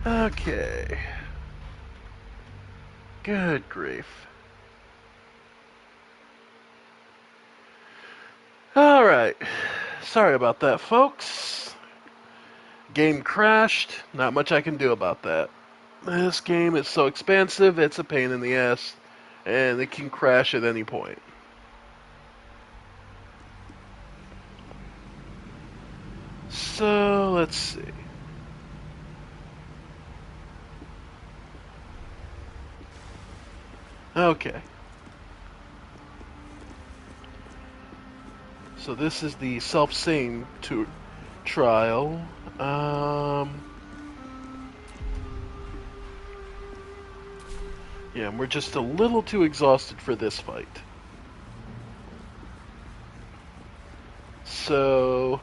Okay. Good grief. Alright. Sorry about that, folks. Game crashed. Not much I can do about that. This game is so expansive, it's a pain in the ass. And it can crash at any point. So, let's see. Okay. So this is the self-same trial. Yeah, we're just a little too exhausted for this fight. So,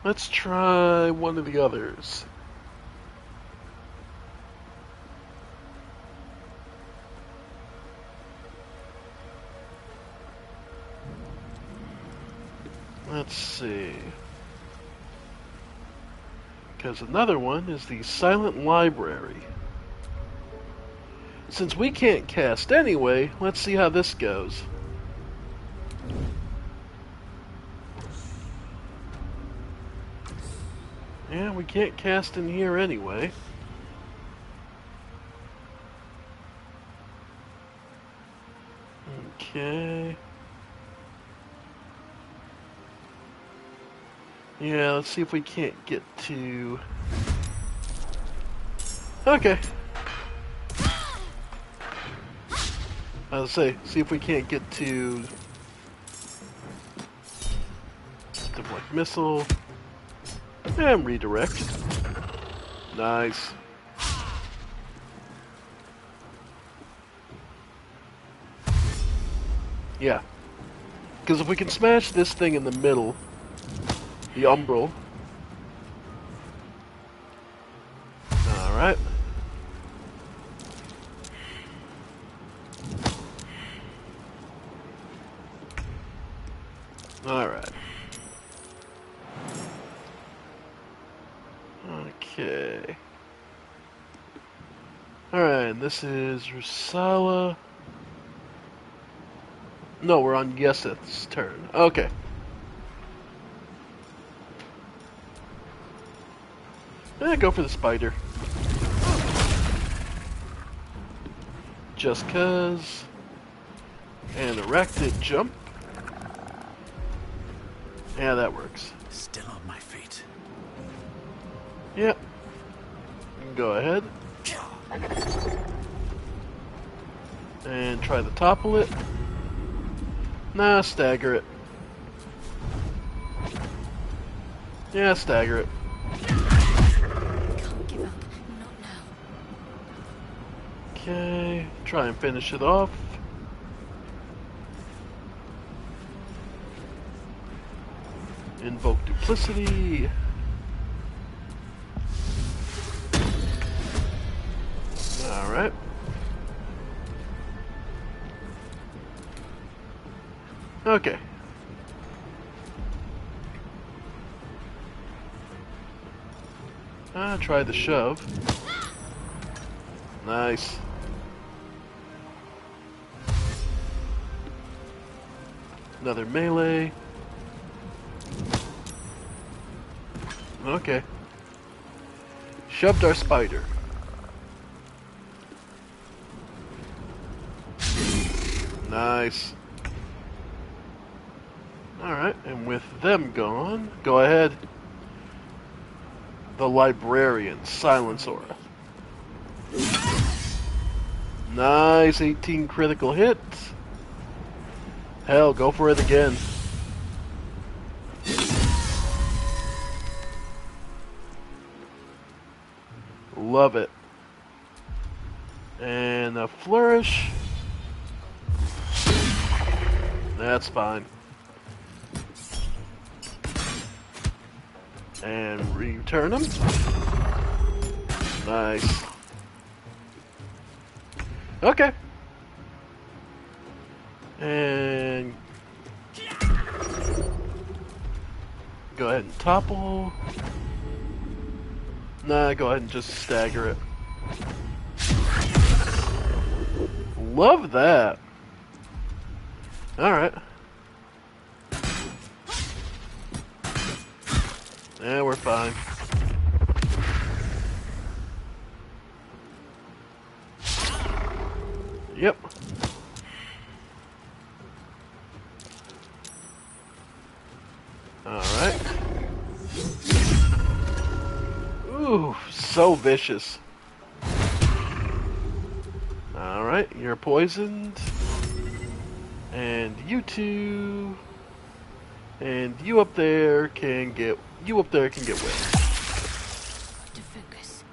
let's try one of the others. Let's see. Because another one is the Silent Library. Since we can't cast anyway, let's see how this goes. Yeah, we can't cast in here anyway. Okay. Yeah, let's see if we can't get to... Okay. I was say, see if we can't get to... Deflect missile. And redirect. Nice. Yeah. Because if we can smash this thing in the middle, the umbral. Alright. Alright. Okay. Alright, this is Rusala. No, we're on Yeseth's turn. Okay. Go for the spider. Just cuz. And a Arachnid jump. Yeah, that works. Still on my feet. Yep. Go ahead. And try to topple it. Nah, stagger it. Yeah, stagger it. Can't give up. Not now. Okay, try and finish it off. Invoke duplicity. Alright. Okay. Try the shove. Nice. Another melee. Okay. Shoved our spider. Nice. Alright, and with them gone, go ahead. The Librarian, Silence Aura. Nice, 18 critical hits. Hell, go for it again. Love it. And a flourish. That's fine. And return them. Nice. Okay. And go ahead and topple. Nah, go ahead and just stagger it. Love that. Alright. Yeah, we're fine. Yep. Alright. Ooh, so vicious. Alright, you're poisoned. And you two. And you up there can get whipped. To focus.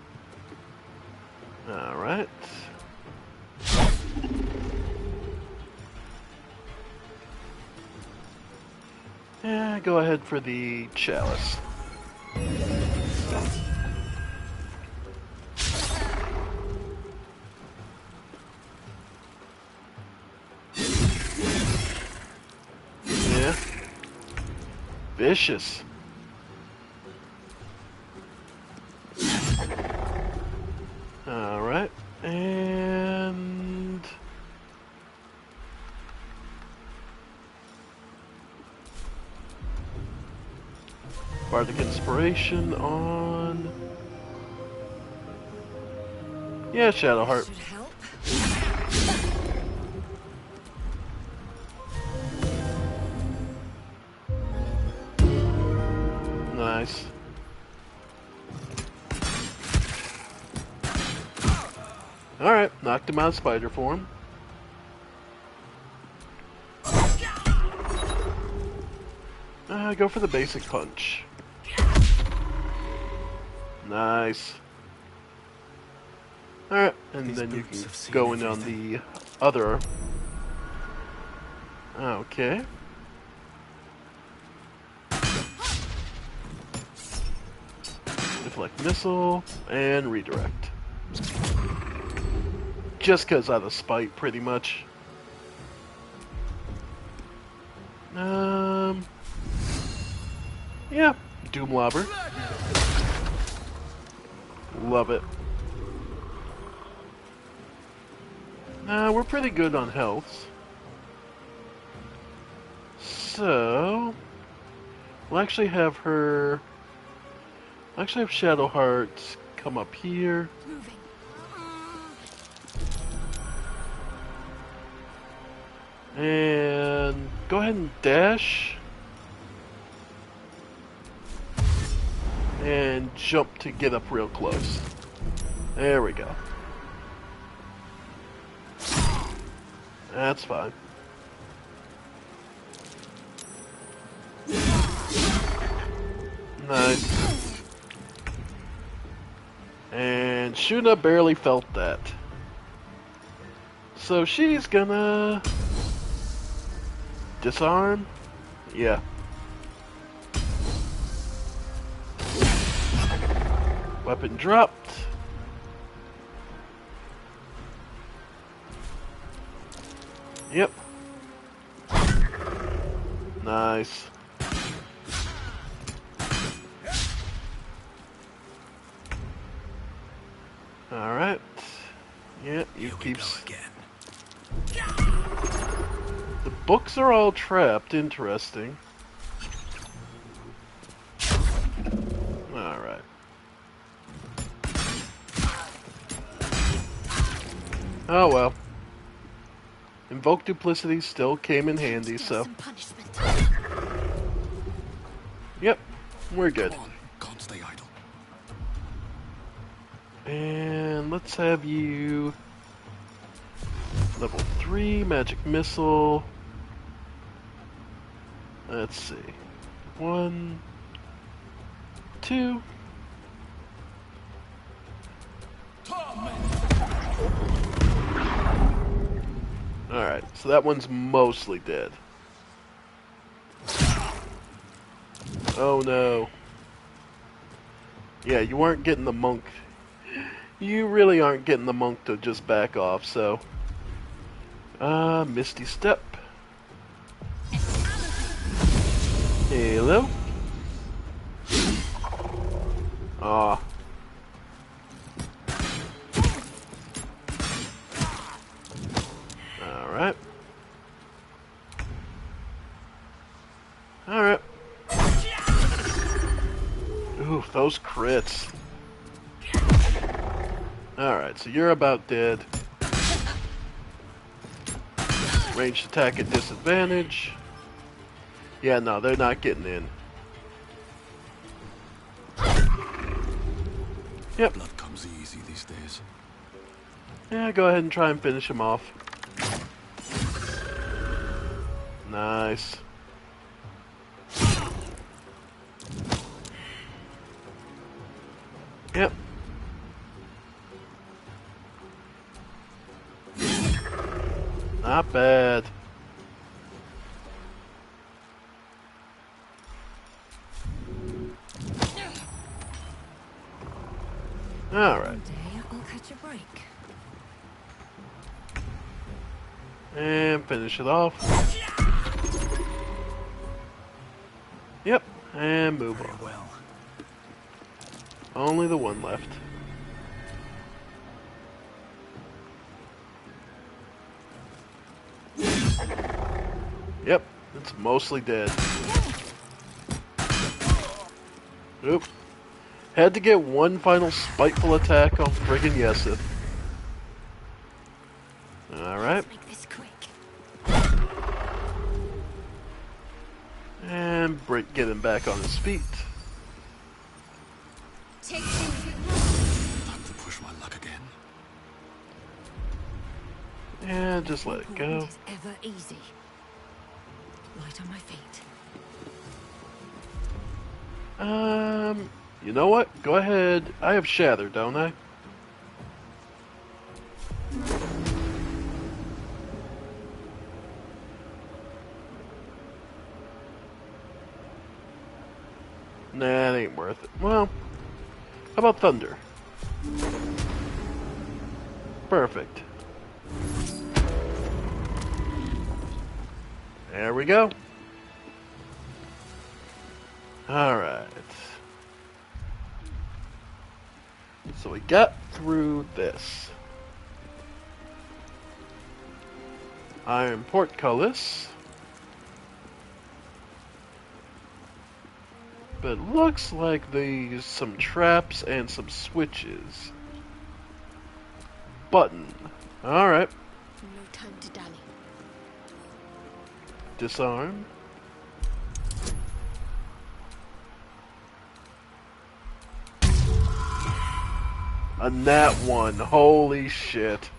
Alright. Yeah, go ahead for the chalice. Yeah. Vicious. Alright. And... Bardic Inspiration on... Yeah, Shadowheart. Should help. Nice. Alright, knocked him out of spider form. Go for the basic punch. Nice. Alright, and then you can go in on the other. Okay. Deflect missile and redirect. Just because out of spite, pretty much. Yeah, Doom Lobber. Love it. We're pretty good on health. So, we'll actually have her... I'll actually have Shadowheart come up here. Moving. And go ahead and dash. And jump to get up real close. There we go. That's fine. Nice. And Shuna barely felt that. So she's gonna... disarm? Yeah. Weapon dropped. Yep. Nice. Alright. Yeah, you keep... The books are all trapped. Interesting. Alright. Oh well. Invoke Duplicity still came in handy, so... Yep, we're good. Come on, can't stay idle. And let's have you... Level 3, Magic Missile. Let's see. 1, 2. Alright, so that one's mostly dead. Oh no. Yeah, you weren't getting the monk. You really aren't getting the monk to just back off, so... Misty Step. Hello? Ah. those crits. Alright, so you're about dead. Ranged attack at disadvantage. Yeah, no, they're not getting in. Yep. Blood comes easy these days. Yeah, go ahead and try and finish him off. Nice. Yep. Not bad. Alright. One day I'll catch a break. And finish it off. Yep. And move on. Well, Only the one left. Yep. It's mostly dead. Oop. Had to get one final spiteful attack on friggin' Yesith. Alright. Let's make this quick. And get him back on his feet. Take things with time to push my luck again. And just let it go. Is ever easy. Light on my feet. You know what? Go ahead. I have Shatter, don't I? Nah, it ain't worth it. Well, how about Thunder? Perfect. There we go. Alright. So we got through this. Iron Portcullis. But it looks like there's some traps and some switches. Button. Alright. No time to dally. Disarm. A nat one. Holy shit.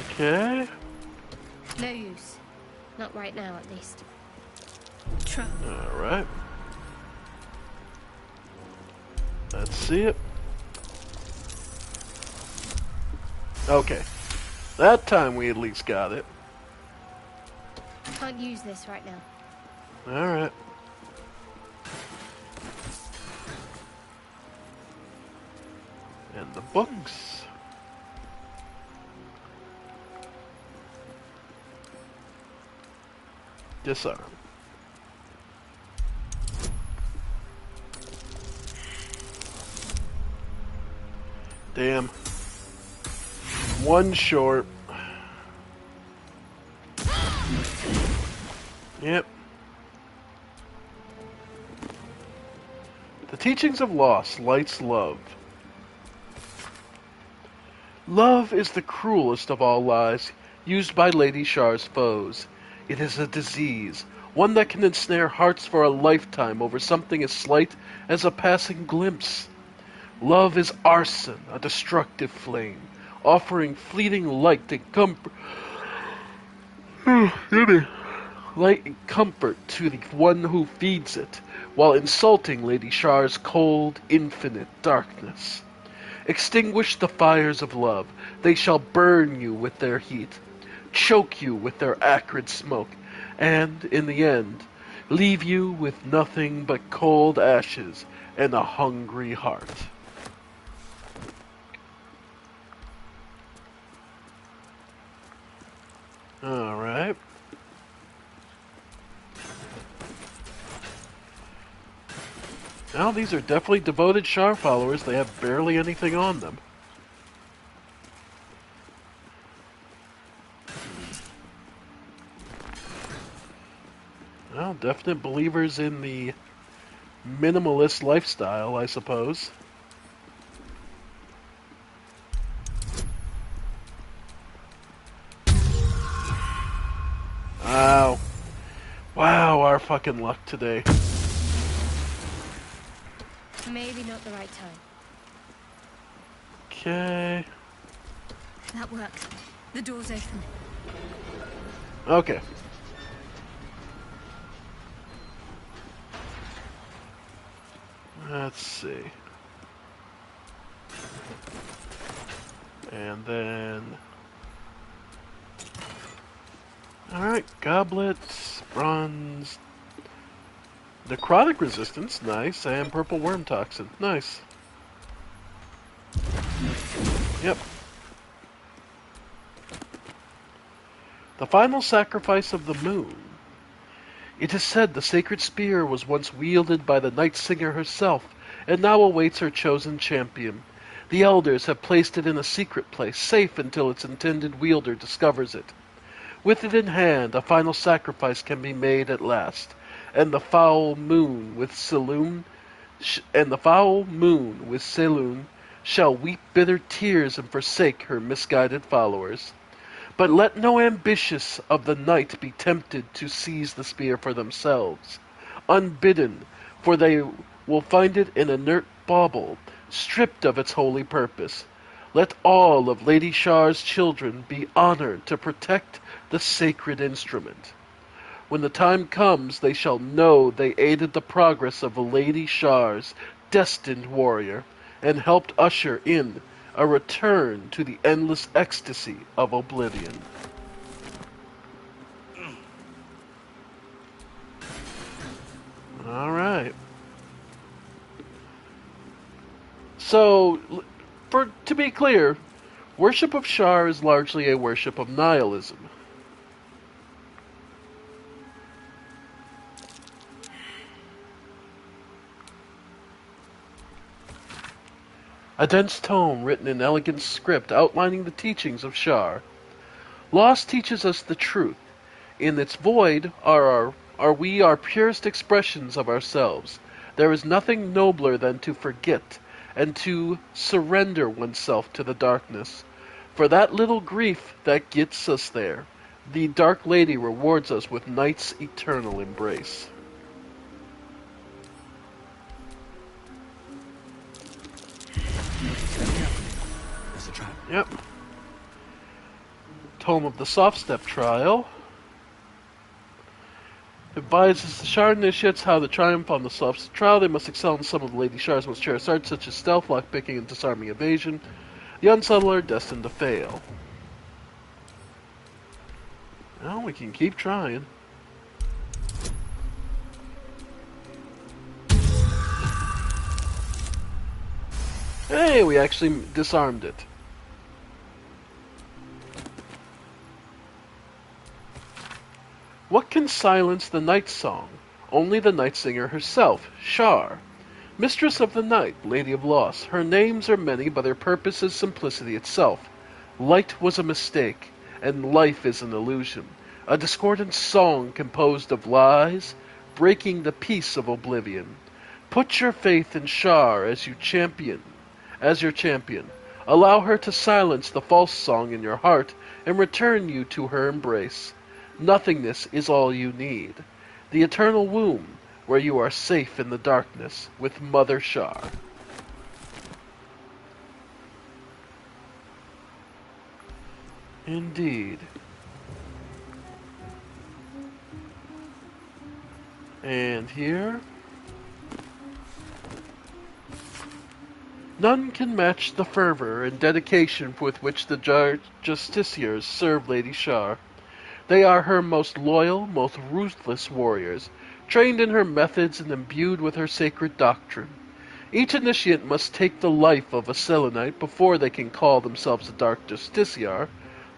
Okay. No use. Not right now, at least. Try. Alright. Let's see it. Okay. That time we at least got it. Can't use this right now. Alright. And the books. Disarm. Damn. One short. Yep. The teachings of loss, light's love. Love is the cruelest of all lies, used by Lady Shar's foes. It is a disease, one that can ensnare hearts for a lifetime over something as slight as a passing glimpse. Love is arson, a destructive flame, offering fleeting light and comfort. Light and comfort to the one who feeds it, while insulting Lady Shar's cold, infinite darkness. Extinguish the fires of love. They shall burn you with their heat, choke you with their acrid smoke, and, in the end, leave you with nothing but cold ashes and a hungry heart. Alright. Now these are definitely devoted Shar followers. They have barely anything on them. Well, definite believers in the minimalist lifestyle, I suppose. Wow. Wow, our fucking luck today. Maybe not the right time. Okay. That worked. The door's open. Okay. Let's see. And then... Alright, goblets, bronze, necrotic resistance, nice, and purple worm toxin, nice. Yep. The final sacrifice of the moon. It is said the sacred spear was once wielded by the Night Singer herself, and now awaits her chosen champion. The elders have placed it in a secret place, safe until its intended wielder discovers it. With it in hand, a final sacrifice can be made at last, and the foul moon with Selûne shall weep bitter tears and forsake her misguided followers. But let no ambitious of the night be tempted to seize the spear for themselves, unbidden, for they will find it an inert bauble, stripped of its holy purpose. Let all of Lady Shar's children be honored to protect the sacred instrument. When the time comes, they shall know they aided the progress of Lady Shar's destined warrior, and helped usher in a return to the endless ecstasy of oblivion. Alright. So, to be clear, worship of Shar is largely a worship of nihilism. A dense tome written in elegant script outlining the teachings of Shar. Lost teaches us the truth. In its void are we our purest expressions of ourselves. There is nothing nobler than to forget and to surrender oneself to the darkness. For that little grief that gets us there, the Dark Lady rewards us with night's eternal embrace. There's a trap. Yep. Tome of the Soft Step Trial. Advises the Shar initiates how to triumph on the soft step trial. They must excel in some of the Lady Shar's most cherished arts, such as stealth, lockpicking, and disarming evasion. The unsubtle are destined to fail. Well, we can keep trying. Hey, we actually disarmed it. What can silence the night song? Only the night singer herself, Shar. Mistress of the night, Lady of Loss. Her names are many, but her purpose is simplicity itself. Light was a mistake, and life is an illusion. A discordant song composed of lies, breaking the peace of oblivion. Put your faith in Shar as your champion. Allow her to silence the false song in your heart and return you to her embrace. Nothingness is all you need. The eternal womb, where you are safe in the darkness with Mother Shar. Indeed. And here... None can match the fervor and dedication with which the Justiciars serve Lady Shar. They are her most loyal, most ruthless warriors, trained in her methods and imbued with her sacred doctrine. Each initiate must take the life of a Selenite before they can call themselves a Dark Justiciar.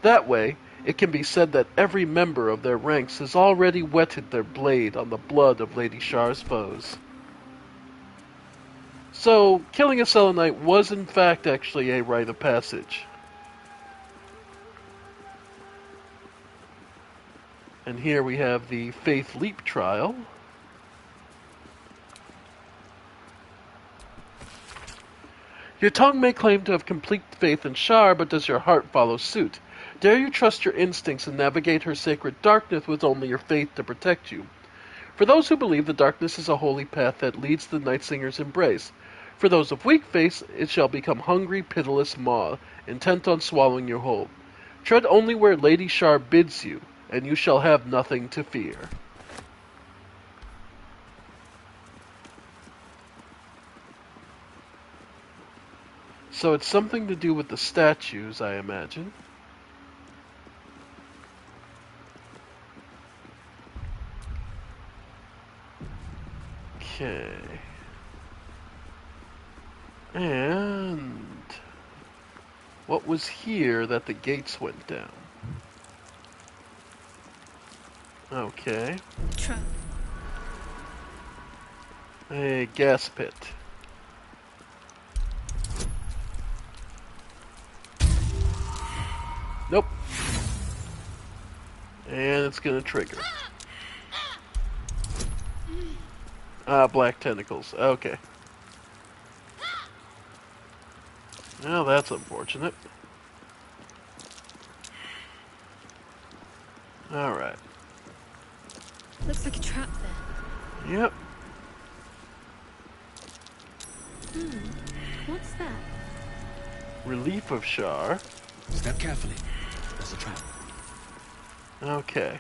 That way, it can be said that every member of their ranks has already wetted their blade on the blood of Lady Shar's foes. So, killing a Selenite was in fact actually a rite of passage. And here we have the Faith Leap trial. Your tongue may claim to have complete faith in Shar, but does your heart follow suit? Dare you trust your instincts and navigate her sacred darkness with only your faith to protect you? For those who believe, the darkness is a holy path that leads to the Night Singer's embrace. For those of weak faith, it shall become hungry, pitiless maw, intent on swallowing you whole. Tread only where Lady Shar bids you, and you shall have nothing to fear. So it's something to do with the statues, I imagine. Okay. And what was here that the gates went down? Okay. Trap. A gas pit. Nope. And it's gonna trigger. Ah, black tentacles. Okay. Well, that's unfortunate. Alright. Looks like a trap there. Yep. What's that? Relief of Shar. Step carefully. There's a trap. Okay.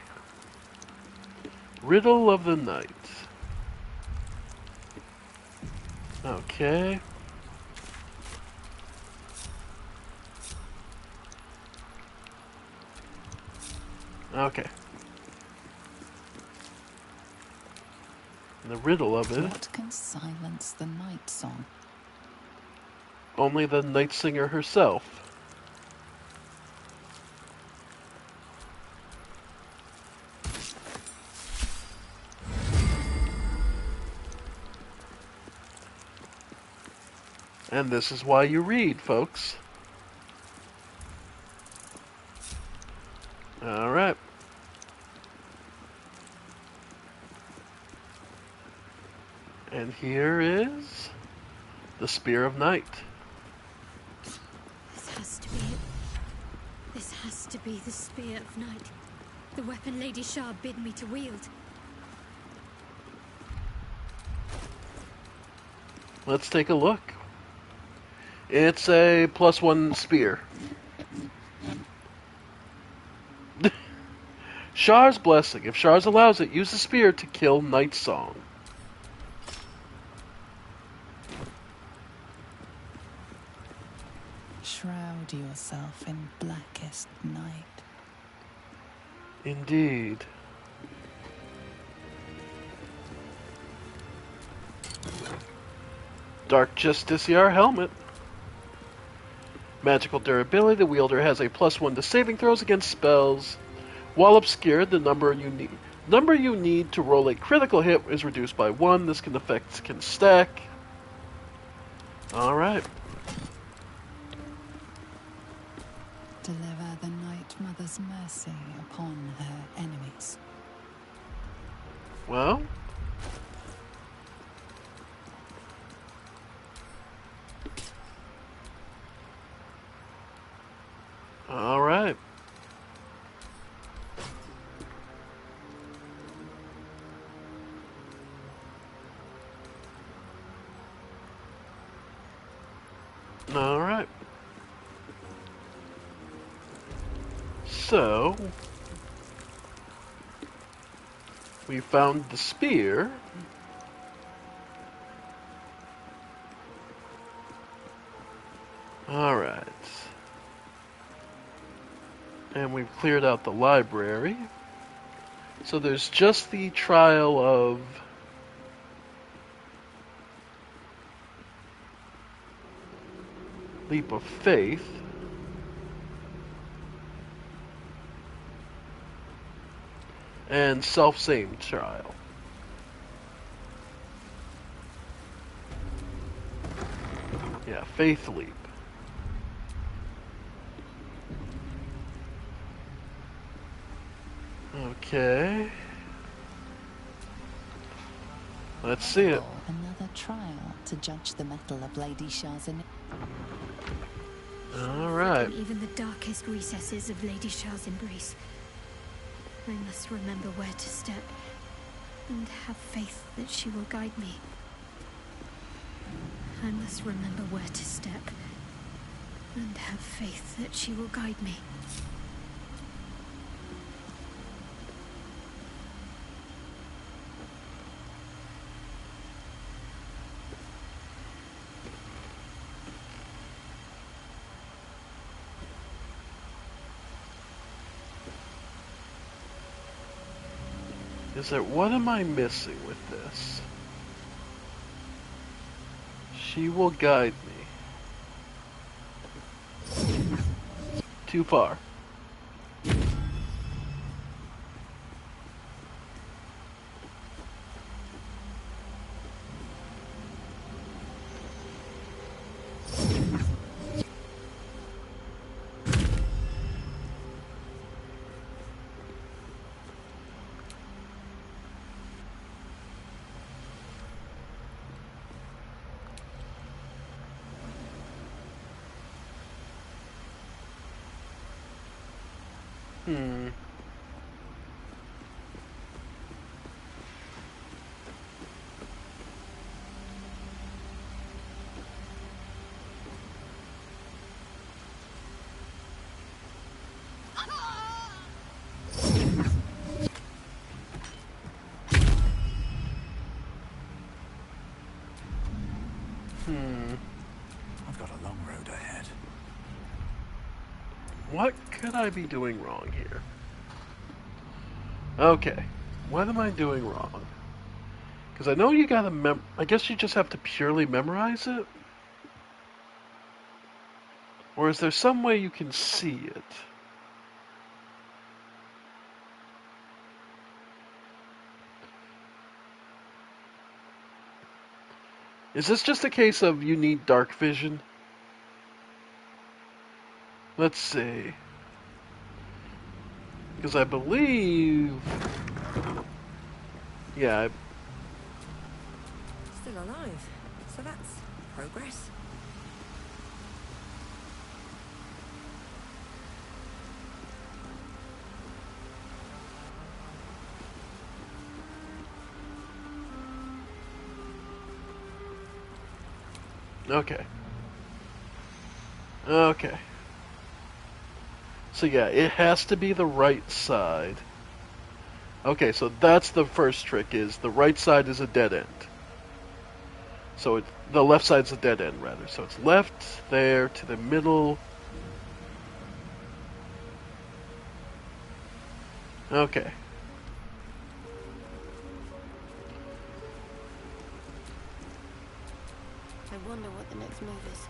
Riddle of the Night. Okay. Okay. The riddle of it. What can silence the night song? Only the Night Singer herself. And this is why you read, folks. Alright. And here is the Spear of Night. This has to be it. This has to be the Spear of Night. The weapon Lady Shar bid me to wield. Let's take a look. It's a +1 spear. Shar's Blessing. If Shar's allows it, use the spear to kill Night Song. Shroud yourself in blackest night. Indeed. Dark Justiciar helmet. Magical durability. The wielder has a +1 to saving throws against spells. While obscured, the number you need to roll a critical hit is reduced by 1. This effect can stack. Alright. Deliver the Night Mother's mercy upon her enemies. Well. Alright. Alright. So, we found the spear. Alright. And we've cleared out the library. So there's just the trial of Leap of Faith. And self-same trial. Yeah, Faith Leap. Okay. Let's see it. Another trial to judge the mettle of Lady Shar's Alright. In even the darkest recesses of Lady Shah's embrace, I must remember where to step, and have faith that she will guide me. I must remember where to step, and have faith that she will guide me. Is there, what am I missing with this? She will guide me. Too far. Hmm. I've got a long road ahead. What could I be doing wrong here? Okay. What am I doing wrong? Because I know you gotta I guess you just have to purely memorize it? Or is there some way you can see it? Is this just a case of you need dark vision? Let's see. Because I believe... Yeah, Still alive. So that's progress. okay. Okay. So yeah, it has to be the right side. Okay, so that's the first trick, is the right side is a dead end. So the left side's a dead end, rather. So it's left, there, to the middle. Okay. I wonder what the next move is.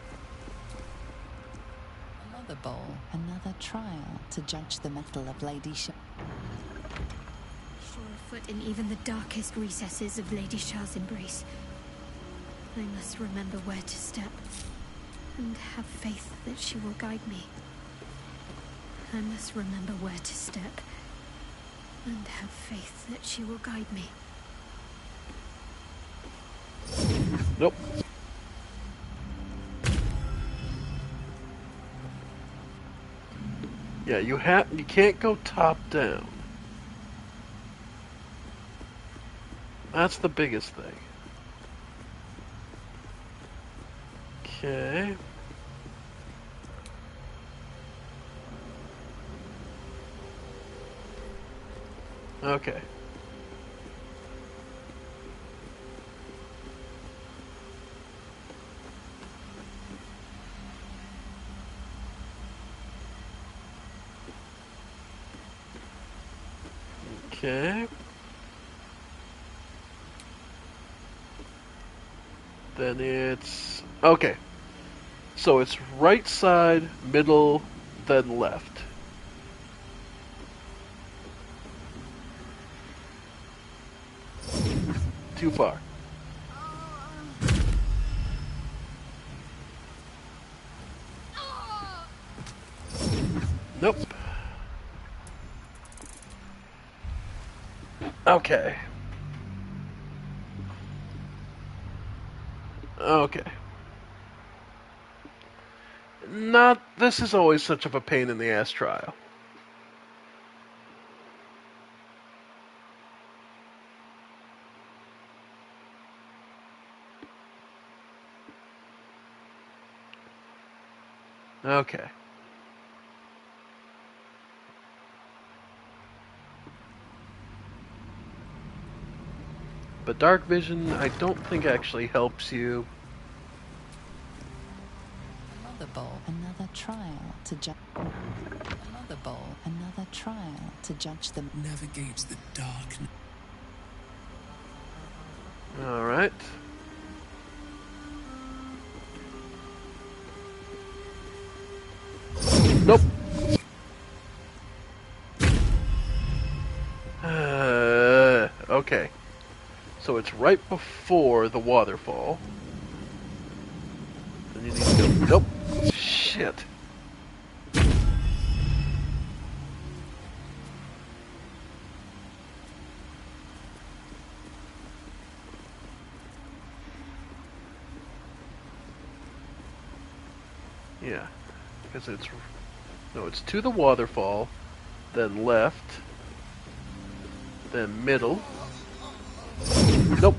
Another bowl, another trial to judge the mettle of Lady Shah. Sure of foot in even the darkest recesses of Lady Shah's embrace, I must remember where to step, and have faith that she will guide me. I must remember where to step, and have faith that she will guide me. Nope. Yeah, you can't go top down. That's the biggest thing. Okay. Okay. Okay. Then it's... Okay. So it's right side, middle, then left. Too far. Nope. Okay. Okay. Not. This is always such of a pain in the ass trial. Okay. But dark vision, I don't think actually helps you. Another bowl, another trial to judge. Another bowl, another trial to judge the Navigates the darkness. All right. Nope. Okay. So it's right before the waterfall. Then you need to go. Nope. Shit. Yeah. Because it's. No, it's to the waterfall, then left, then middle. Nope.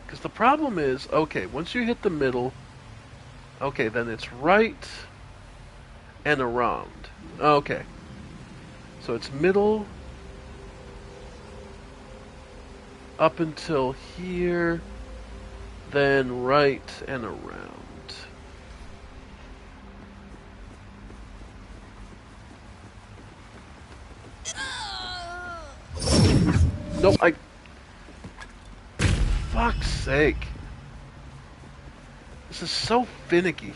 Because the problem is, okay, once you hit the middle, okay, then it's right and around. Okay. So it's middle up until here, then right and around. Nope, fuck's sake. This is so finicky.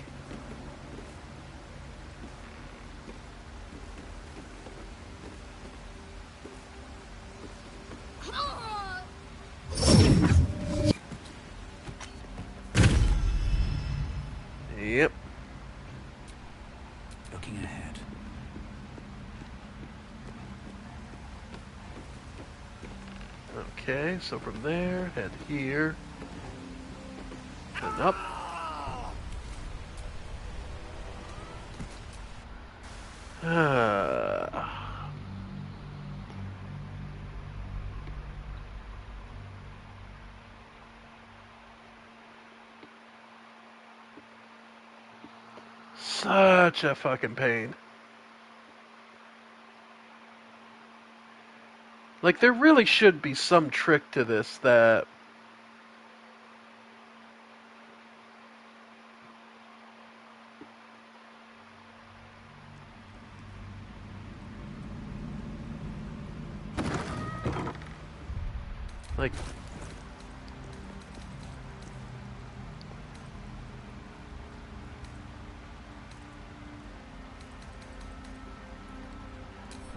Yep. Looking ahead. Okay, so from there, head here, and up. Such a fucking pain. Like, there really should be some trick to this that... Like...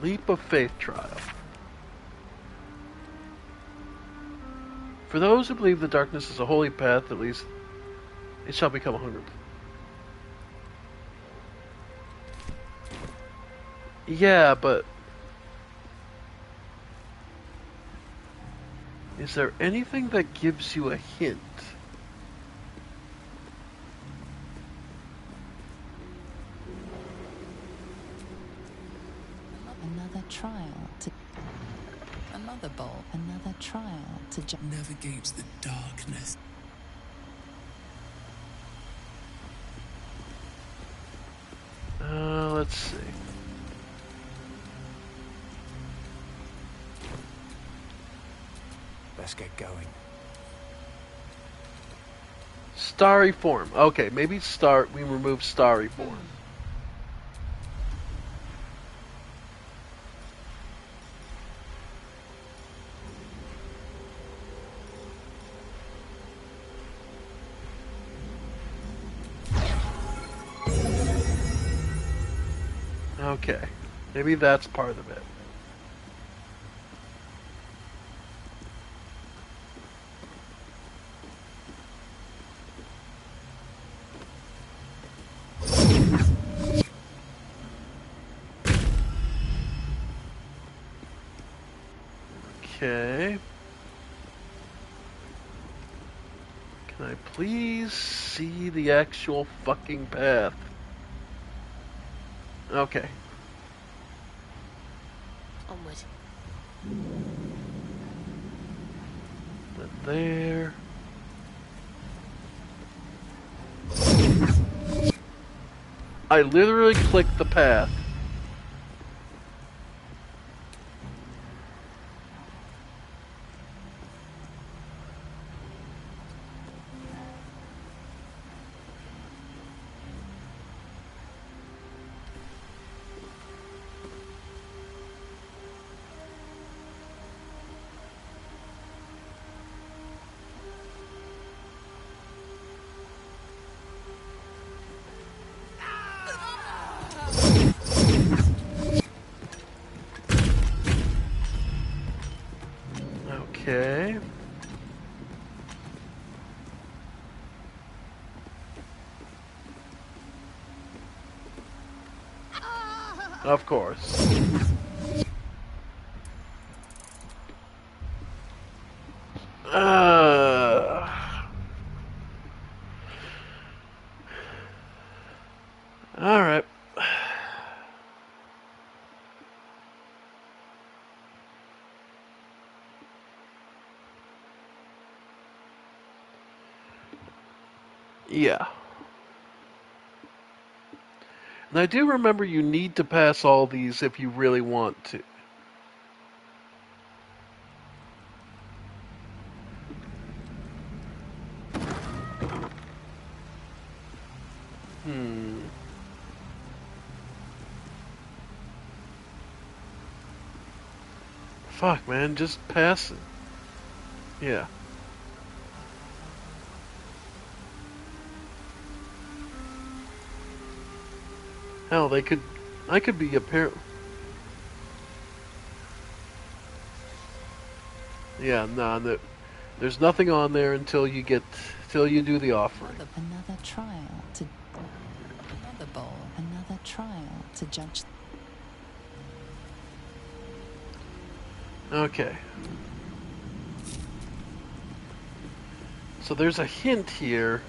Leap of faith trial. For those who believe the darkness is a holy path, at least it shall become a hunger. Yeah, but... Is there anything that gives you a hint? another trial to another bowl, another trial to judge. Navigates the darkness. Let's see. Let's get going. Starry form. Okay, maybe we remove starry form. Okay, maybe that's part of it. Okay. Can I please see the actual fucking path? Okay. Onward. But there. I literally clicked the path. Okay. Of course. Uh, all right. Yeah. And I do remember you need to pass all these if you really want to. Hmm. Fuck, man, just pass it. Yeah. Hell, they could. I could be apparent. Yeah, nah, no, there's nothing on there until you get, till you do the offering. Another trial to another bowl, another trial to judge. Okay. So there's a hint here.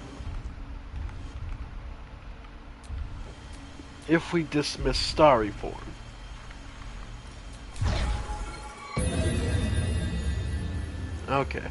If we dismiss Starry form. Okay.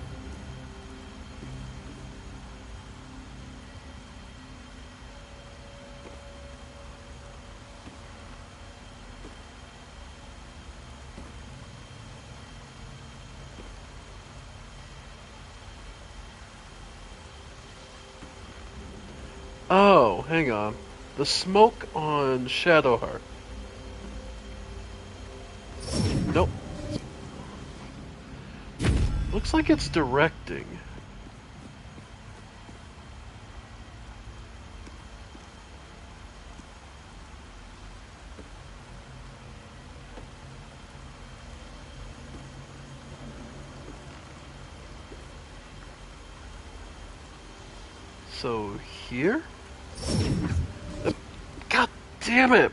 Oh, hang on. The smoke on Shadowheart. Nope. Looks like it's directing. So here? God damn it!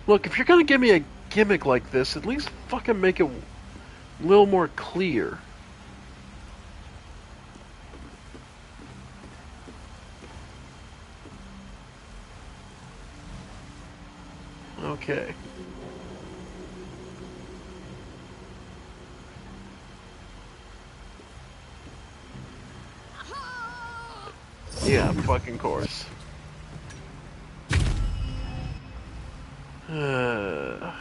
Look, if you're gonna give me a gimmick like this, at least fucking make it a little more clear. Okay. Yeah, fucking course. Uh, No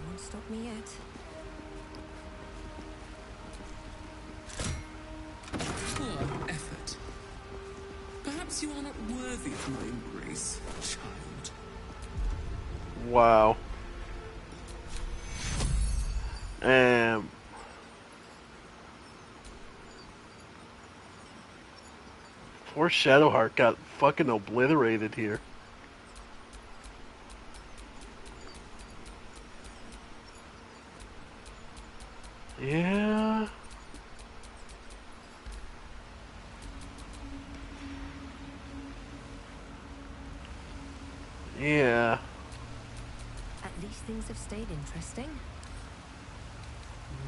one stopped me yet. Poor effort. Perhaps you are not worthy of my embrace, child. wow. Um, poor Shadowheart got fucking obliterated here. Yeah. Yeah. At least things have stayed interesting.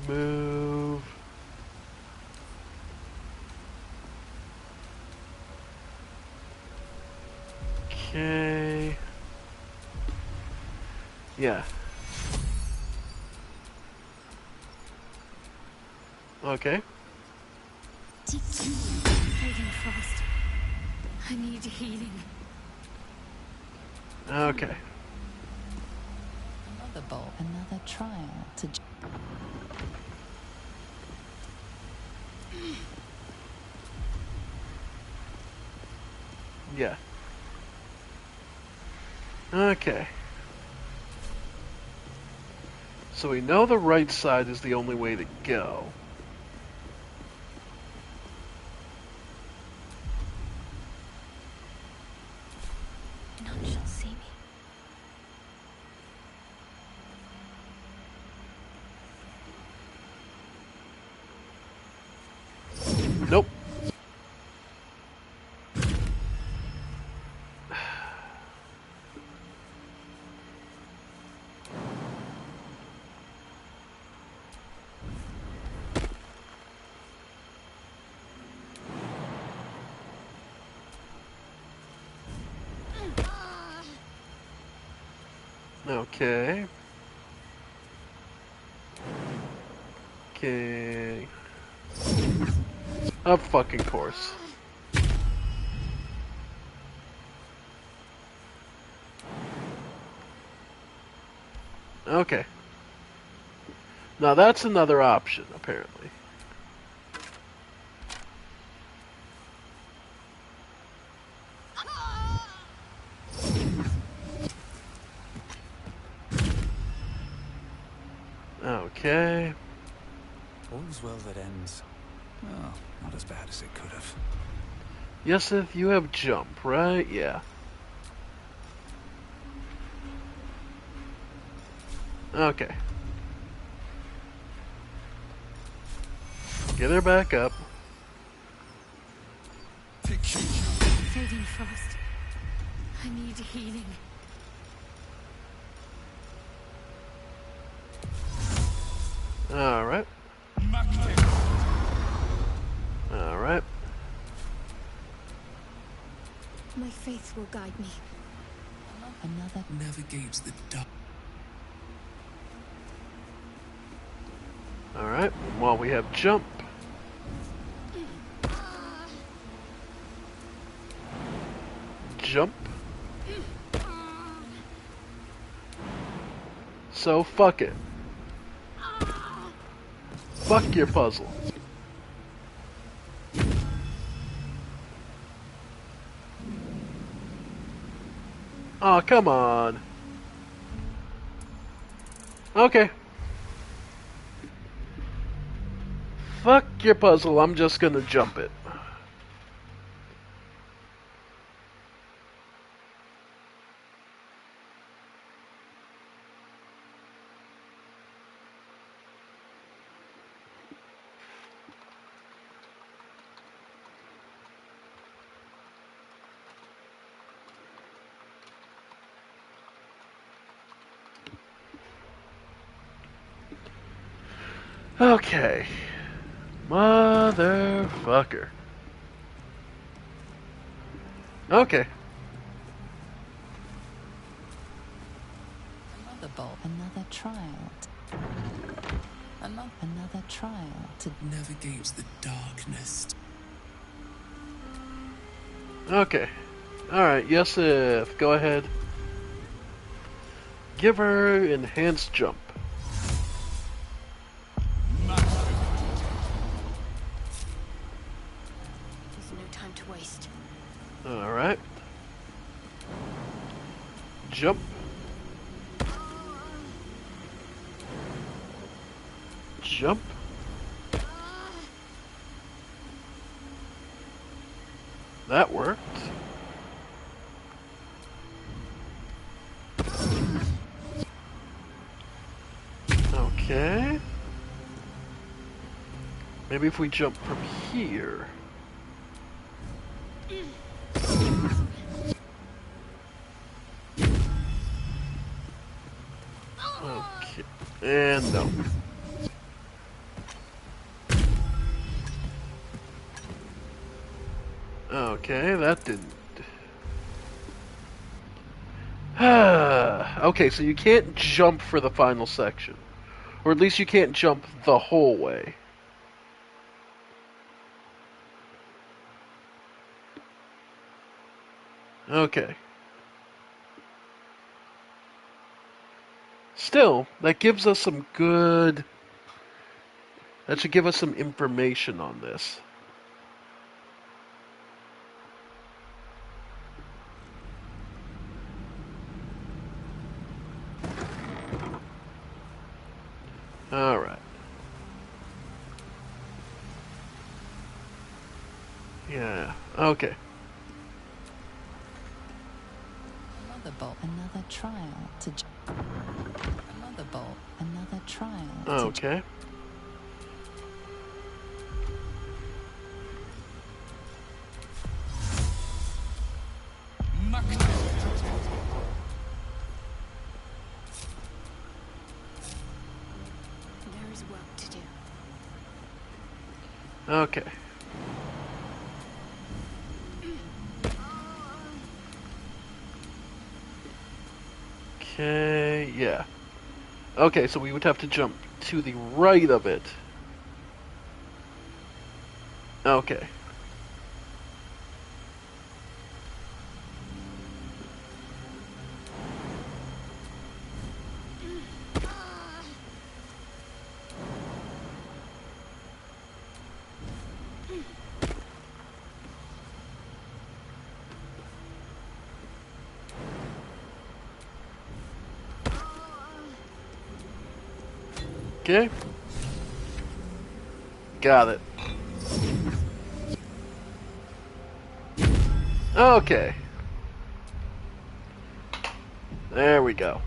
Move. Okay. Yeah. Okay. Fading fast. I need healing. Okay. Another bowl, another trial to Yeah. Okay. So we know the right side is the only way to go. None shall see me. Nope. Okay. Okay. Of fucking course. Okay. Now that's another option, apparently. Okay. All's well that ends. Well, not as bad as it could have. Yes, if you have jump, right? Yeah. Okay. Get her back up. Fading fast. I need healing. Alright. Alright. My faith will guide me. another. Navigates the dark. Alright. While we have jump. Jump. So fuck it. Fuck your puzzle. Oh, come on. Okay. Fuck your puzzle, I'm just gonna jump it. Okay. Motherfucker. Okay. Another bowl, another trial. Another trial to Navigates the darkness. Okay. Alright, yes if. Go ahead. Give her enhanced jump. There's no time to waste. Alright. Jump. Jump. That worked. Okay. Maybe if we jump from here. Okay. And no. that didn't. Okay, so you can't jump for the final section. Or at least you can't jump the whole way. Okay. Still, that gives us some good... That should give us some information on this. Alright. Yeah, okay. Another bolt, another trial to another bolt, another trial to Okay. There is work to do. Okay. Okay, yeah. Okay, so we would have to jump to the right of it. Okay. Okay. Got it. Okay. There we go.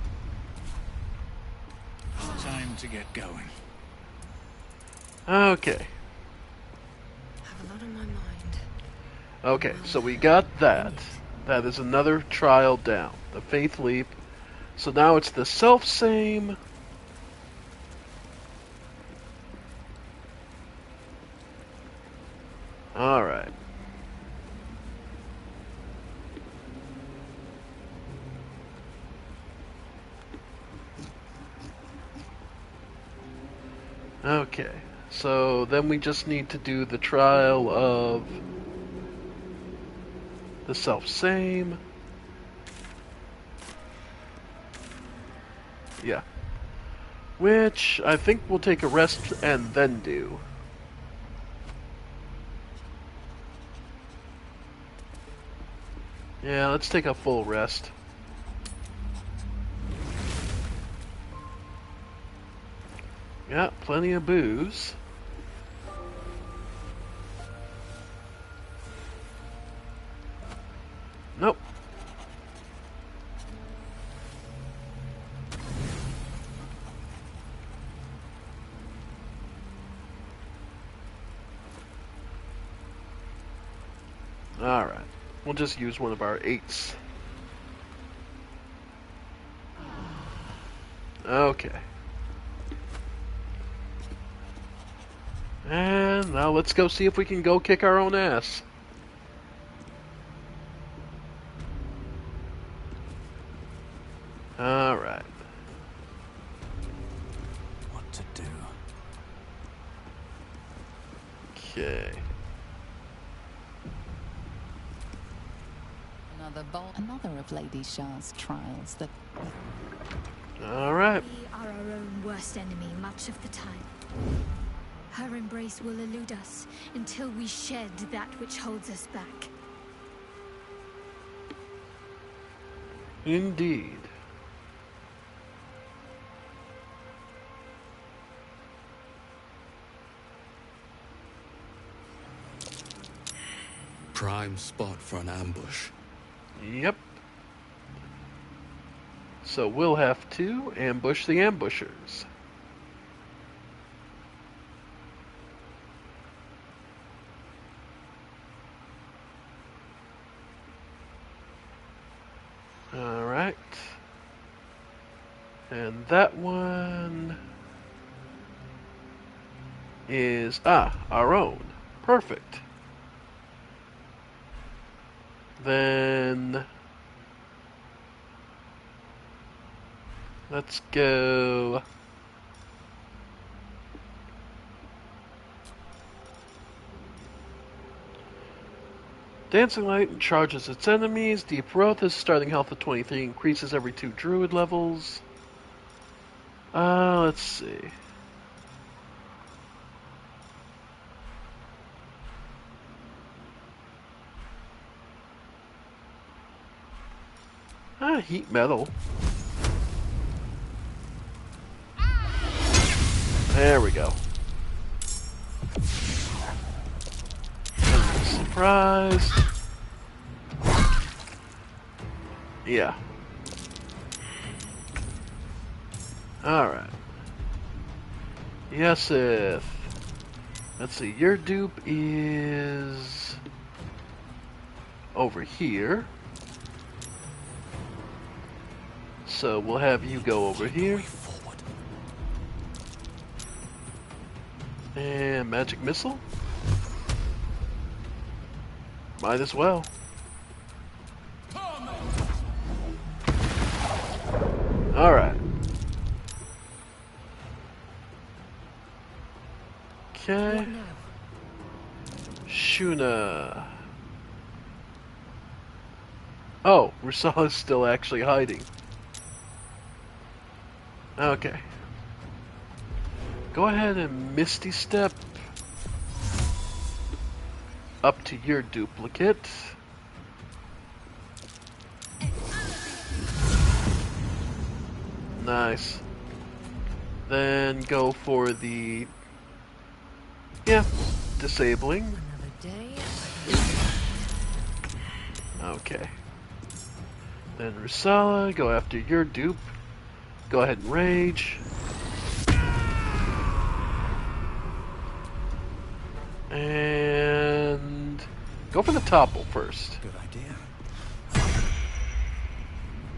Time to get going. Okay. Have a lot on my mind. Okay, so we got that. That is another trial down. The Faith Leap. So now it's the self-same... Alright. Okay, so then we just need to do the trial of the self-same. Yeah. Which I think we'll take a rest and then do. Yeah, let's take a full rest. Yeah, plenty of booze. Nope. Alright. We'll just use one of our 8s. Okay. And now let's go see if we can go kick our own ass. Alright. What to do? Okay. another bolt, another of Lady Shah's trials that Alright. We are our own worst enemy much of the time. Her embrace will elude us until we shed that which holds us back. Indeed. Prime spot for an ambush. Yep. So we'll have to ambush the ambushers. Alright. And that one is, our own. Perfect. Then let's go. Dancing Light charges its enemies. Deep Roth's starting health of 23 increases every 2 druid levels. Let's see. Heat metal. There we go. Surprised. Yeah. Alright. Yesith. Let's see, your dupe is over here. So we'll have you go over here. And magic missile? Might as well. Alright. Okay. Shuna. Oh, Rusala's still actually hiding. Okay. Go ahead and Misty Step up to your duplicate. Nice. Then go for the... yeah, disabling. Another day. Okay. Then Rusala, go after your dupe. Go ahead and rage. And go for the topple first. Good idea.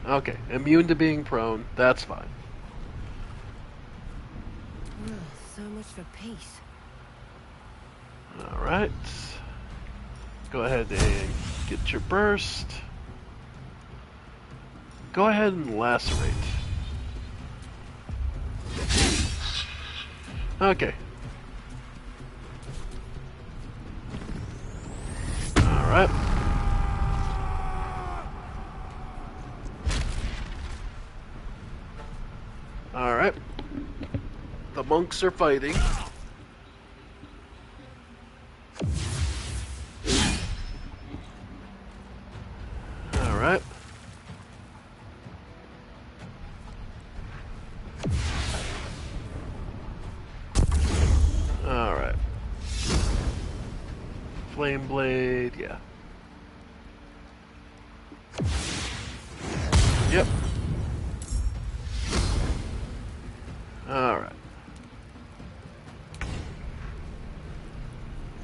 Okay, immune to being prone. That's fine. Well, so much for peace. Alright. Go ahead and get your burst. Go ahead and lacerate. Okay. Alright. Alright. The monks are fighting. Alright. Alright. Flame Blade, yeah. Yep. Alright.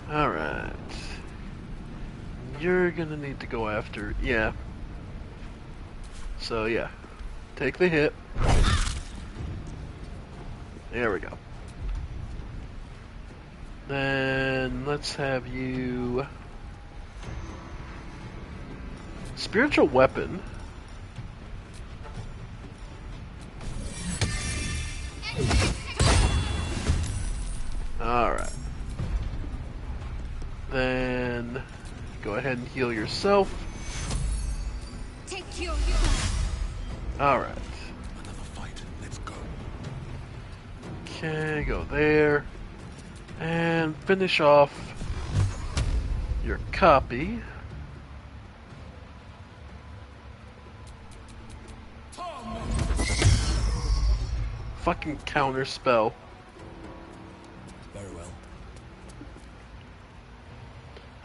Alright. You're gonna need to go after... yeah. So, yeah. Take the hit. There we go. Then let's have you... Spiritual Weapon. Alright. Then go ahead and heal yourself. Take your Alright. Another fight. Let's go. Okay, go there. And finish off your copy. Fucking counter spell. Very well.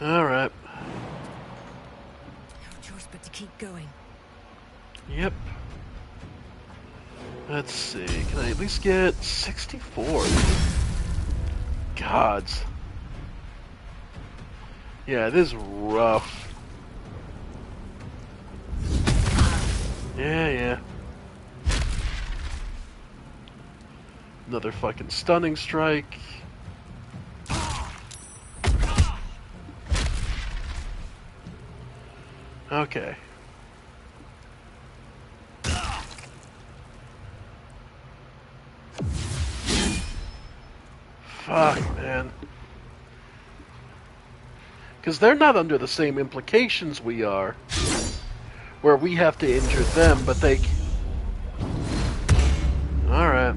Alright. No choice but to keep going. Yep. Let's see. Can I at least get 64? Gods. Yeah, it is rough. Yeah. Another fucking stunning strike. Okay. Fuck, man. Because they're not under the same implications we are, where we have to injure them, but they... Alright.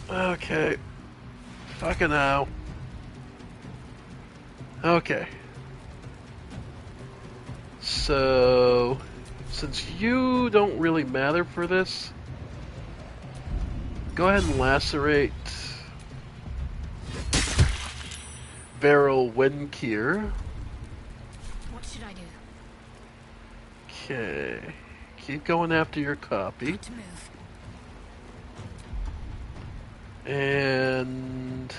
Okay. Fucking hell. Okay. So... Since you don't really matter for this, go ahead and lacerate Varel Wenkier. What should I do? Okay. Keep going after your copy. Got to move. And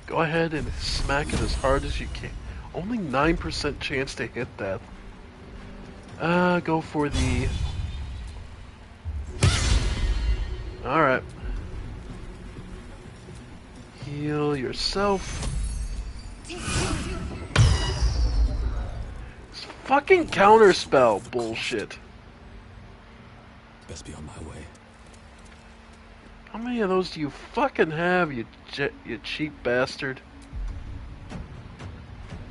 go ahead and smack it as hard as you can. Only 9% chance to hit that. Go for the... Alright. Heal yourself. It's fucking counterspell bullshit. Best be on my way. How many of those do you fucking have, you cheap bastard?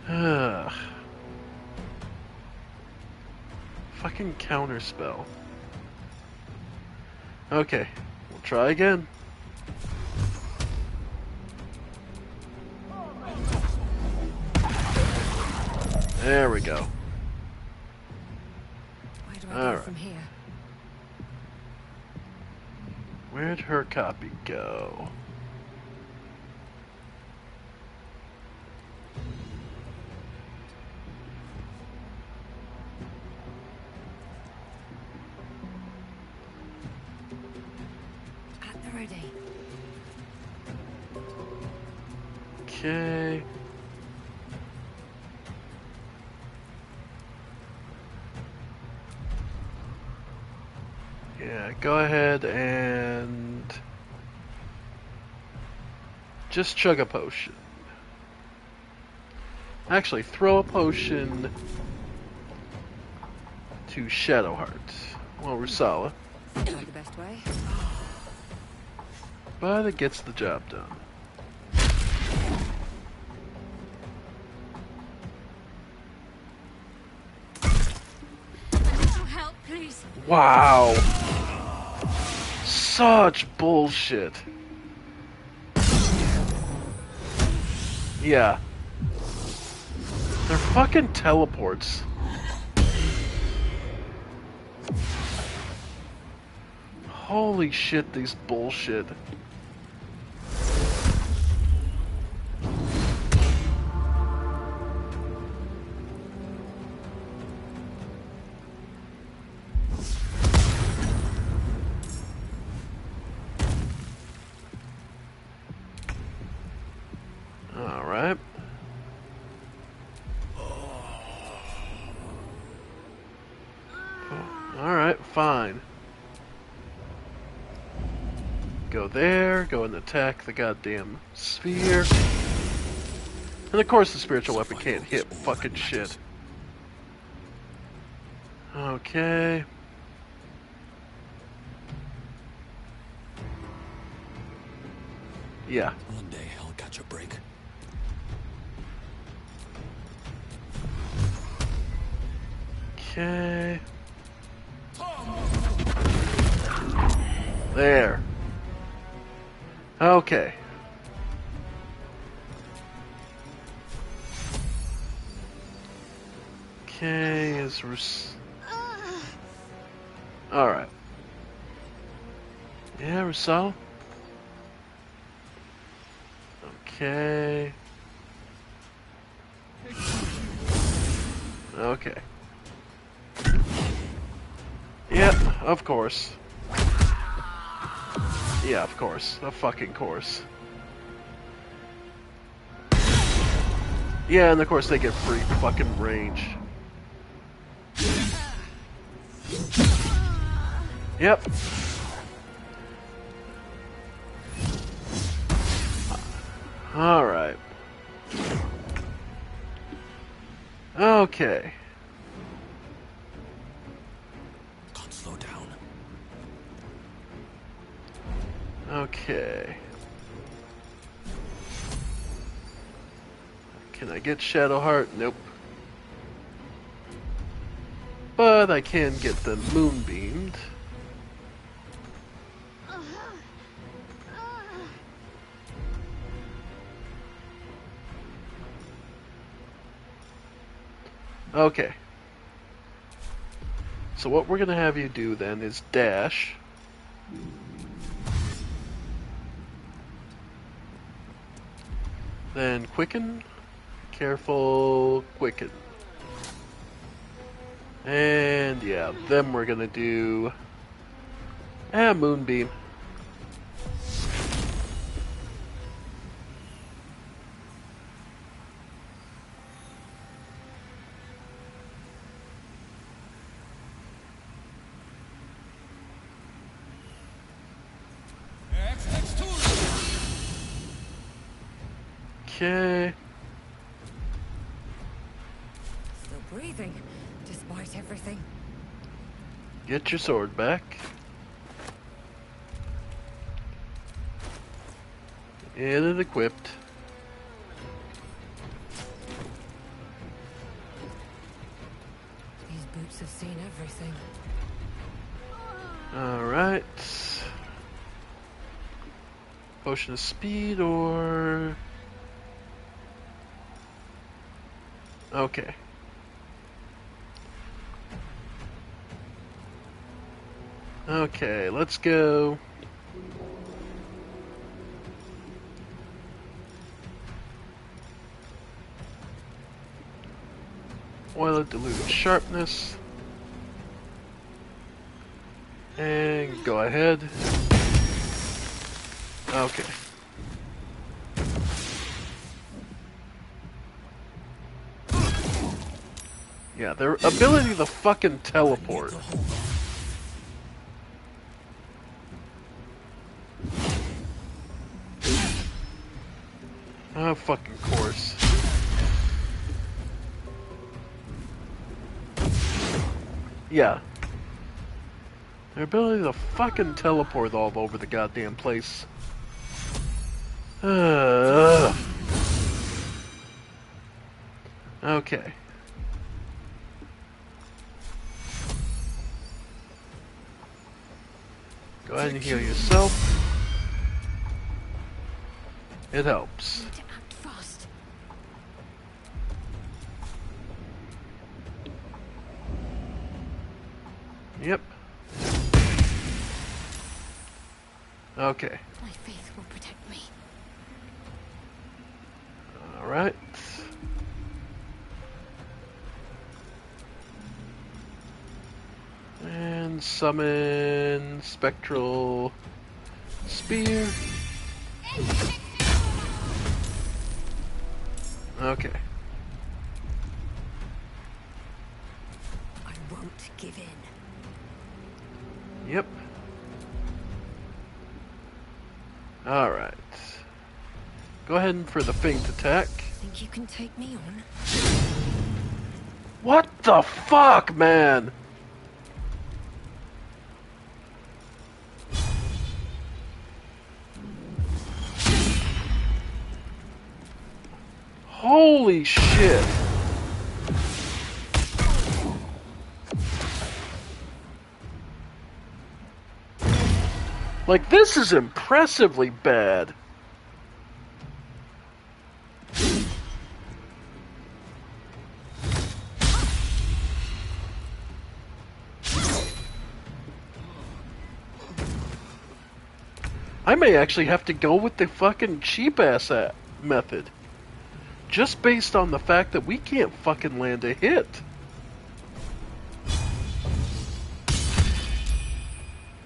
Ugh. Fucking counterspell. Okay, we'll try again. There we go. Where do I go Alright. from here? Where'd her copy go? At the ready. Okay. Yeah, go ahead and just chug a potion. Actually, throw a potion to Shadowheart. Well, Rusala. Not the best way. But it gets the job done. A little help, please. Wow. Such bullshit. Yeah. They're fucking teleports. Holy shit, these bullshit. Alright. Alright, fine. Go there, go and attack the goddamn sphere. And of course the spiritual weapon can't hit fucking shit. Okay. Yeah. One day I'll catch a break. Okay. There. Okay. Okay, is Alright. Yeah, Rousseau? Okay. Okay. Yep, of course. Yeah, of course. Of fucking course. Yeah, and of course they get free fucking range. Yep. Alright. Okay. Can't slow down. Okay. Can I get Shadowheart? Nope. But I can get them moonbeamed. Okay. So what we're going to have you do then is dash. Then quicken. Careful, quicken. And yeah, then we're going to do moonbeam. Okay. Still breathing, despite everything. Get your sword back. Get it equipped. These boots have seen everything. Alright. Potion of speed or... Okay. Okay, let's go. Oil of diluted sharpness. And go ahead. Okay. Yeah, their ability to fucking teleport. Oh, fucking course. Yeah. Their ability to fucking teleport all over the goddamn place. Okay. Go ahead and heal yourself. It helps. Need to act fast. Yep. Okay. My faith will protect me. Alright. And summon Spectral Spear. Okay. I won't give in. Yep. Alright. Go ahead and for the feint attack. Think you can take me on? What the fuck, man? Holy shit. Like, this is impressively bad. I may actually have to go with the fucking cheap-ass method. Just based on the fact that we can't fucking land a hit.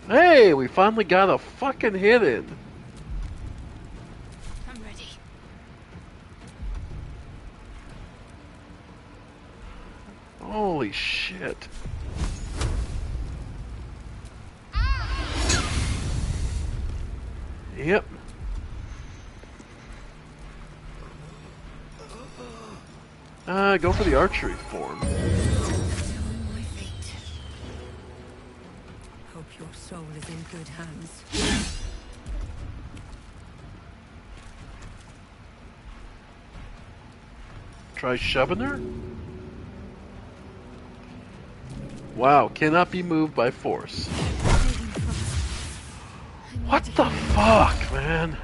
Hey, we finally got a fucking hit in. I'm ready. Holy shit. Yep. Go for the archery form. Still on my feet. Hope your soul is in good hands. Try shoving her? Wow, cannot be moved by force. What the fuck, man?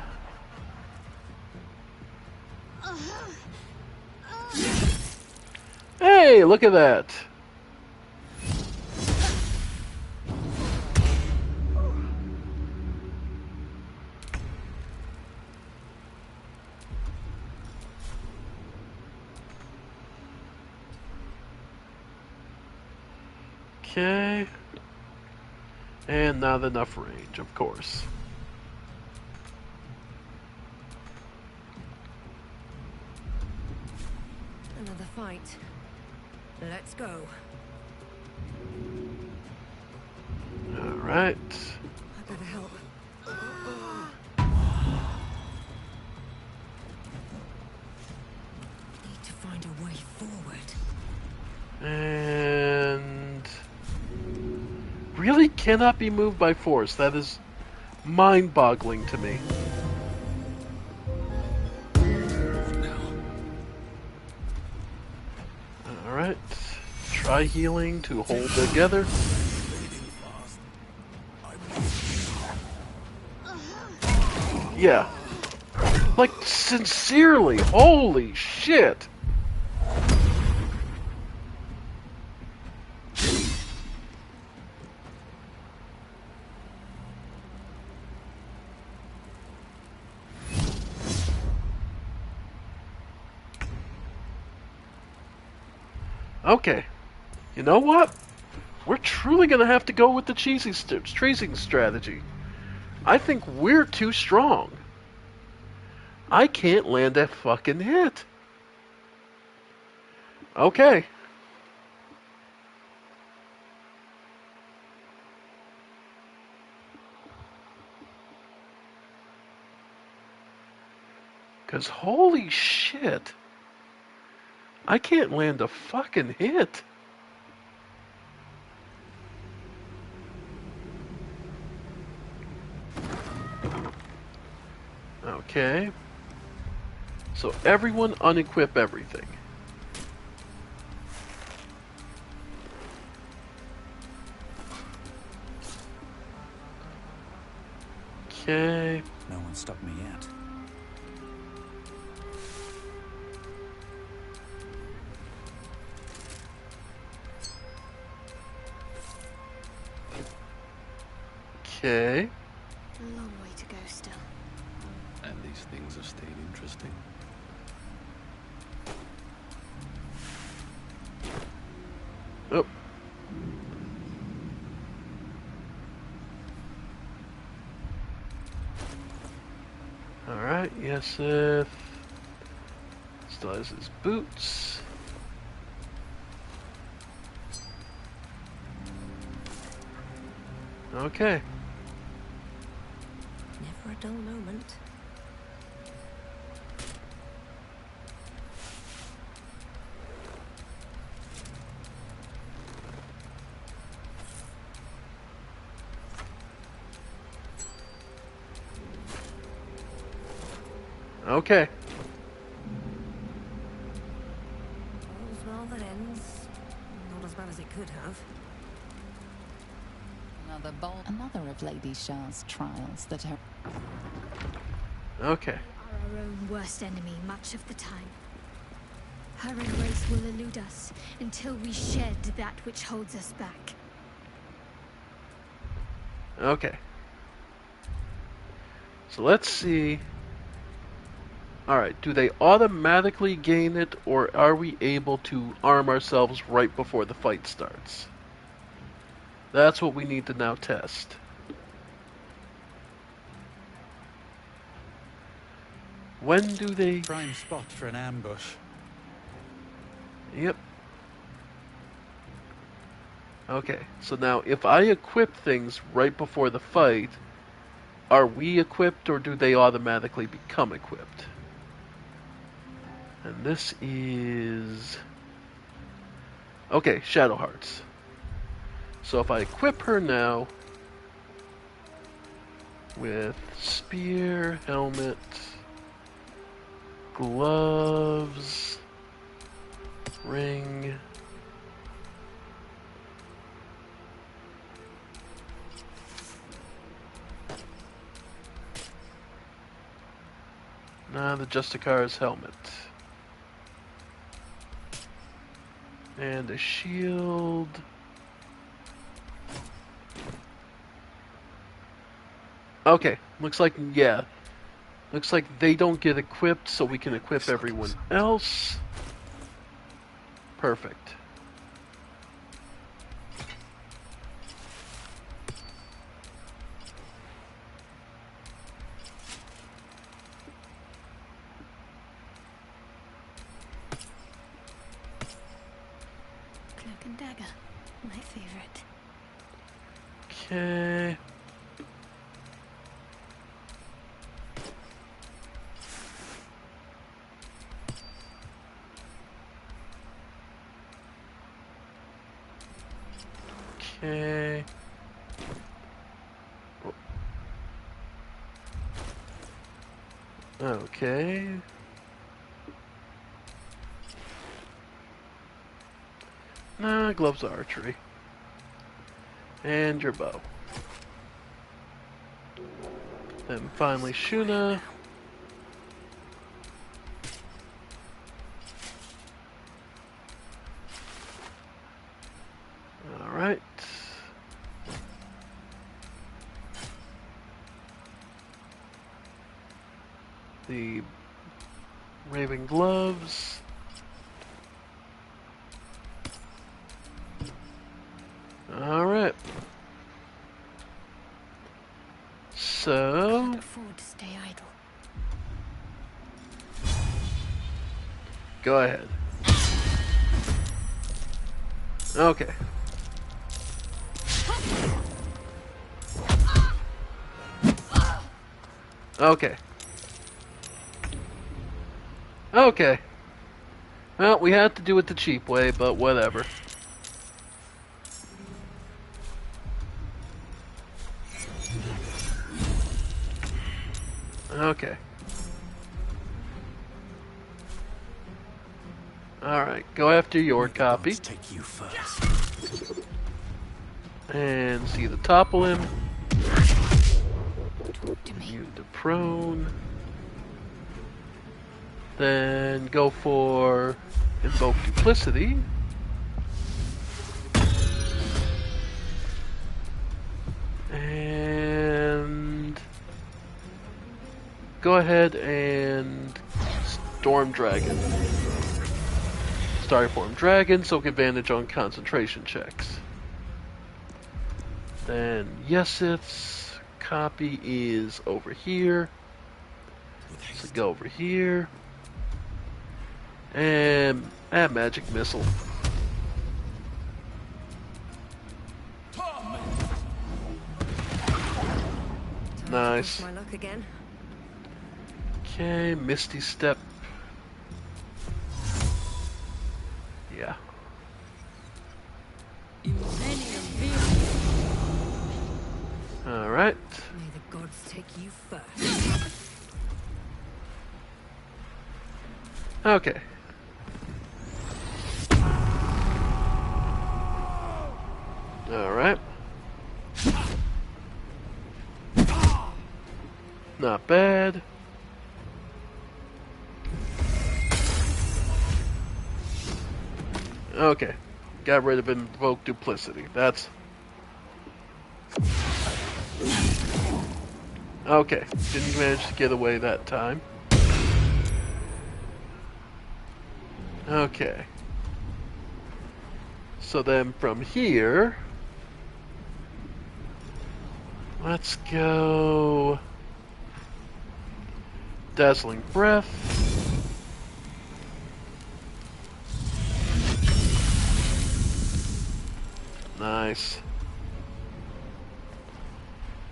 Hey, look at that. Okay. And not enough range, of course. Another fight. Let's go. Alright. I better help. Need to find a way forward. And really cannot be moved by force. That is mind-boggling to me. Alright. Try healing to hold together. Yeah. Like, sincerely, holy shit. Okay. You know what? We're truly going to have to go with the chasing strategy. I think we're too strong. I can't land a fucking hit. Okay. Because holy shit. I can't land a fucking hit. Okay. So everyone unequip everything. Okay. No one stopped me yet. Okay. A long way to go still. And these things have stayed interesting. Oh. Alright, Yesith. Still has his boots. Okay. Never a dull moment. Okay. All's well that ends. Not as bad as it could have. Another of Lady Shah's trials that her... Okay. We are our own worst enemy much of the time. Her embrace will elude us until we shed that which holds us back. Okay. So let's see. Alright, do they automatically gain it, or are we able to arm ourselves right before the fight starts? That's what we need to now test. When do they... Prime spot for an ambush. Yep. Okay, so now if I equip things right before the fight, are we equipped or do they automatically become equipped? And this is... Okay, Shadow Hearts. So if I equip her now with spear, helmet, gloves, ring... Nah, the Justicar's helmet. And a shield. Okay, looks like, yeah. Looks like they don't get equipped, so we can equip everyone else. Perfect. Cloak and dagger, my favorite. Okay. Okay. Okay. Nah, gloves are archery. And your bow. Then finally Shuna. Alright. The Raven gloves. Alright. So... Can't afford to stay idle. Go ahead. Okay. Okay. Okay. Well, we had to do it the cheap way, but whatever. Okay. Alright, go after your copy. Let's take you first. And see the topple him. Talk to me. Move to prone. Then go for Invoke Duplicity. And go ahead and Storm Dragon. Starform Dragon, soak advantage on concentration checks. Then Yesith's copy is over here. So go over here. And add Magic Missile. Nice. My luck again. Okay, Misty Step. Yeah. Alright. May the gods take you first. Okay. Alright. Not bad. Okay. Got rid of Invoke Duplicity. That's... Okay. Didn't manage to get away that time. Okay. So then from here... Let's go... Dazzling Breath. Nice.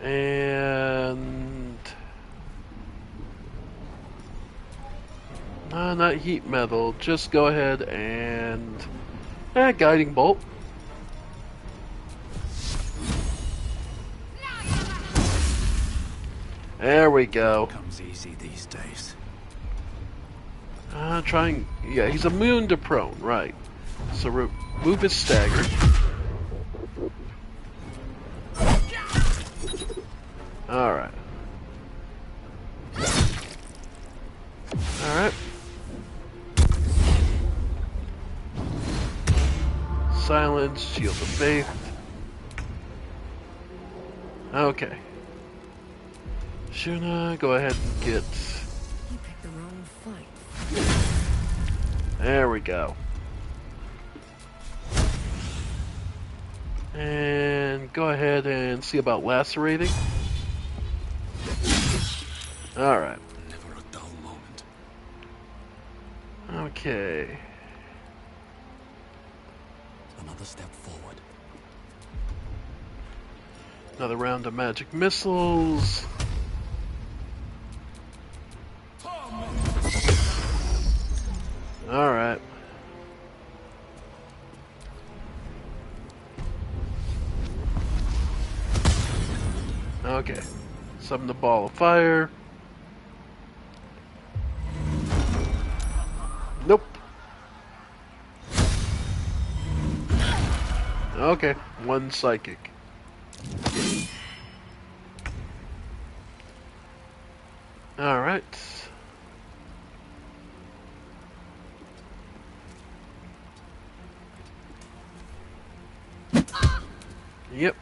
And... Not heat metal. Just go ahead and guiding bolt. There we go. Comes easy these days. Yeah, he's immune to prone, right? So remove his stagger. Alright. Alright. Silence, shield of faith. Okay. Shuna, go ahead and get... You picked the wrong fight. There we go. And go ahead and see about lacerating. Alright. Never a dull moment. Okay. Another step forward. Another round of magic missiles. Alright. Okay. Summon the ball of fire. Nope. Okay, one psychic. Alright. Yep.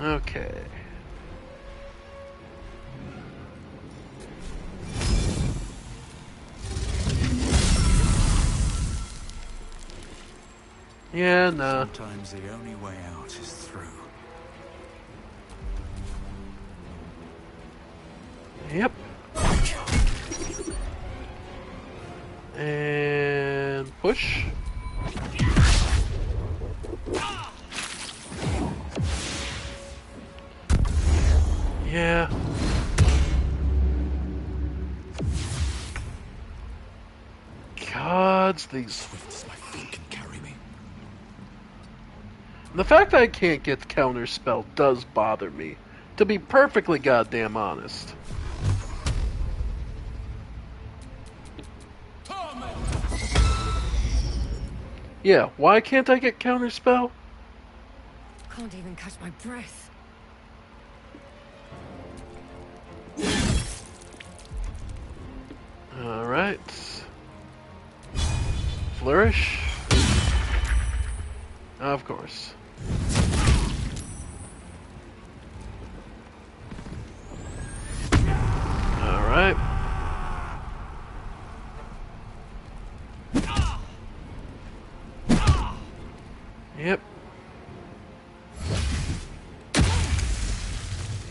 Okay. Yeah, nah. Sometimes the only way out is through. Yep. And push. Yeah. Gods, these. Swift as my feet can carry me. The fact that I can't get counterspell does bother me, to be perfectly goddamn honest. Yeah, why can't I get counterspell? Can't even catch my breath. Alright. Flourish. Of course. Alright. Yep.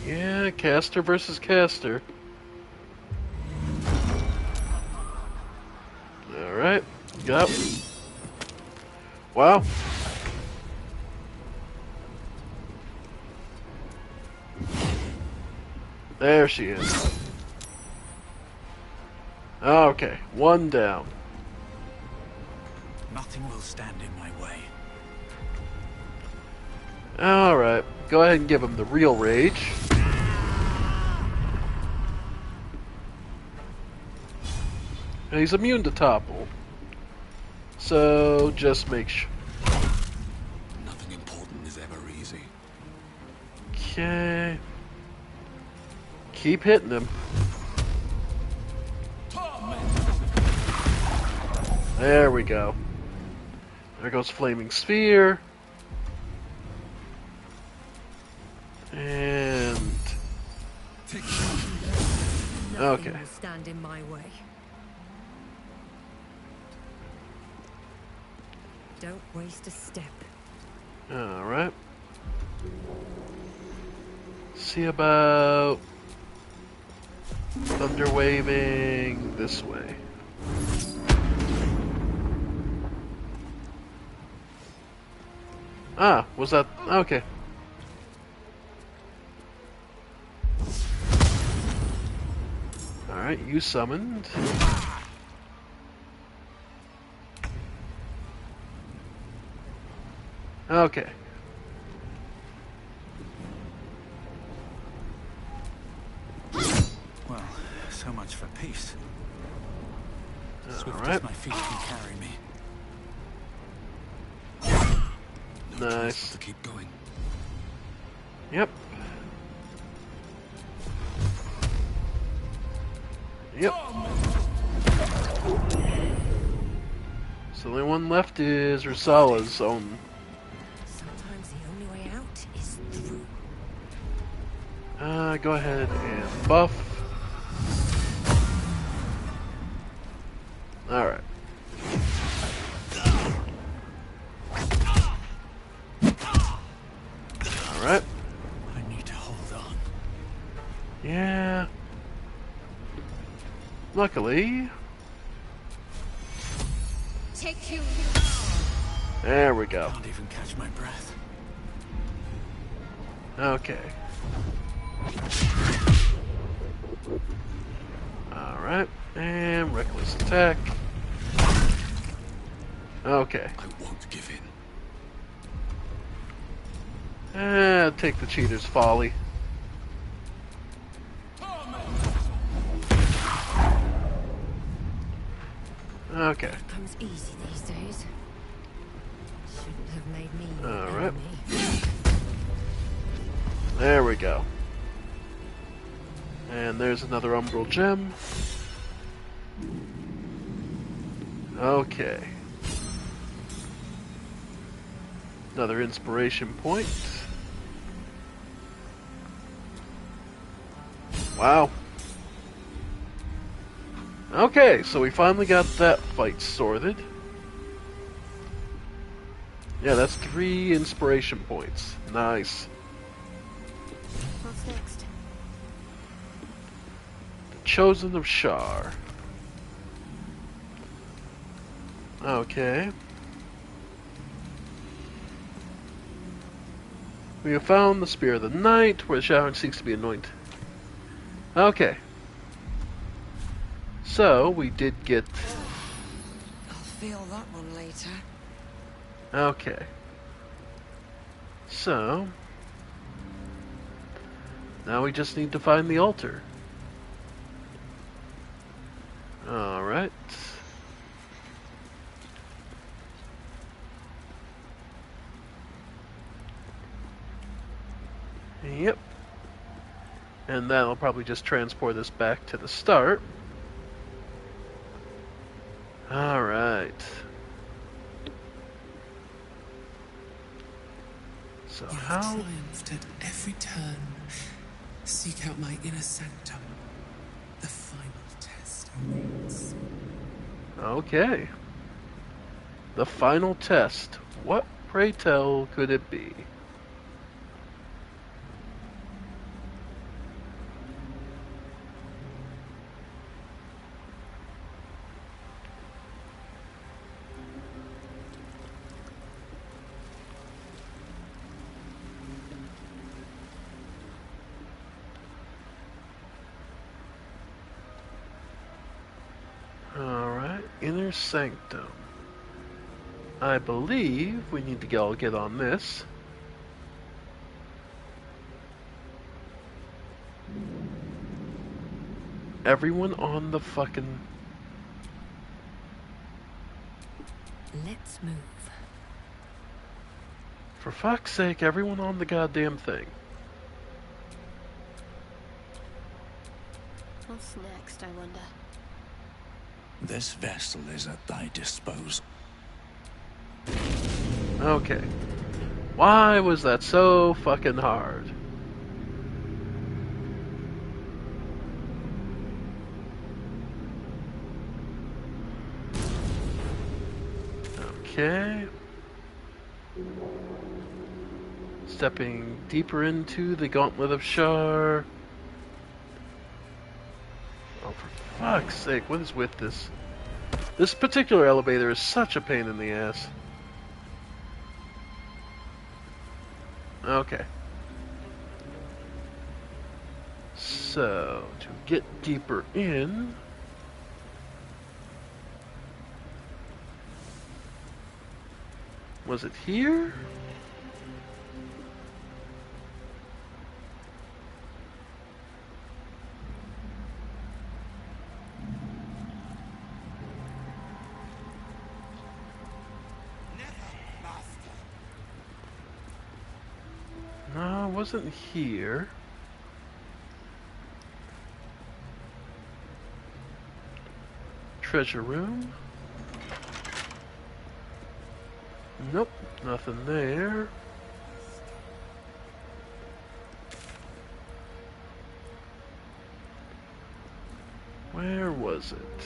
Yeah, caster versus caster. Alright. Yep. Wow. There she is. Okay, one down. Nothing will stand in my way. Alright, go ahead and give him the real rage. And he's immune to topple. So just make sure. Nothing important is ever easy. Okay. Keep hitting him. There we go. There goes Flaming Sphere. And... Nothing Okay. will stand in my way. Don't waste a step. Alright. See about... Thunder waving this way. Ah, was that... Okay. Alright, you summoned. Okay. Well, so much for peace. Swift Alright. as my feet can carry me. No choice Nice. but to keep going. Yep. Yep. So the only one left is Rusala's own. Sometimes the only way out is through. Go ahead and buff. Alright. Alright. I need to hold on. Yeah. Luckily. Take you. There we go. Can't even catch my breath. Okay. Alright. And reckless attack. Okay. I won't give in. Take the cheater's folly. Okay. Comes easy these days. Shouldn't have made me All an right. enemy. There we go. And there's another umbral gem. Okay. Another inspiration point. Wow. Okay, so we finally got that fight sorted. Yeah, that's 3 inspiration points. Nice. What's next? The Chosen of Shar. Okay. We have found the Spear of the Night, where the Shadow seeks to be anointed. Okay. So, we did get... I'll feel that one later. Okay. So... now we just need to find the altar. Alright. Yep. And that'll probably just transport us back to the start. Alright. So You have how... triumphed at every turn. Seek out my inner sanctum. The final test awaits. Okay. The final test. What, pray tell, could it be? Alright, inner sanctum. I believe we need to all get on this. Everyone on the fucking... Let's move. For fuck's sake, everyone on the goddamn thing. What's next, I wonder? This vessel is at thy disposal. Okay. Why was that so fucking hard? Okay. Stepping deeper into the Gauntlet of Shar. Oh, for fuck's sake, what is with this? This particular elevator is such a pain in the ass. Okay. So, to get deeper in... Was it here? No, it wasn't here. Treasure room? Nope, nothing there. Where was it?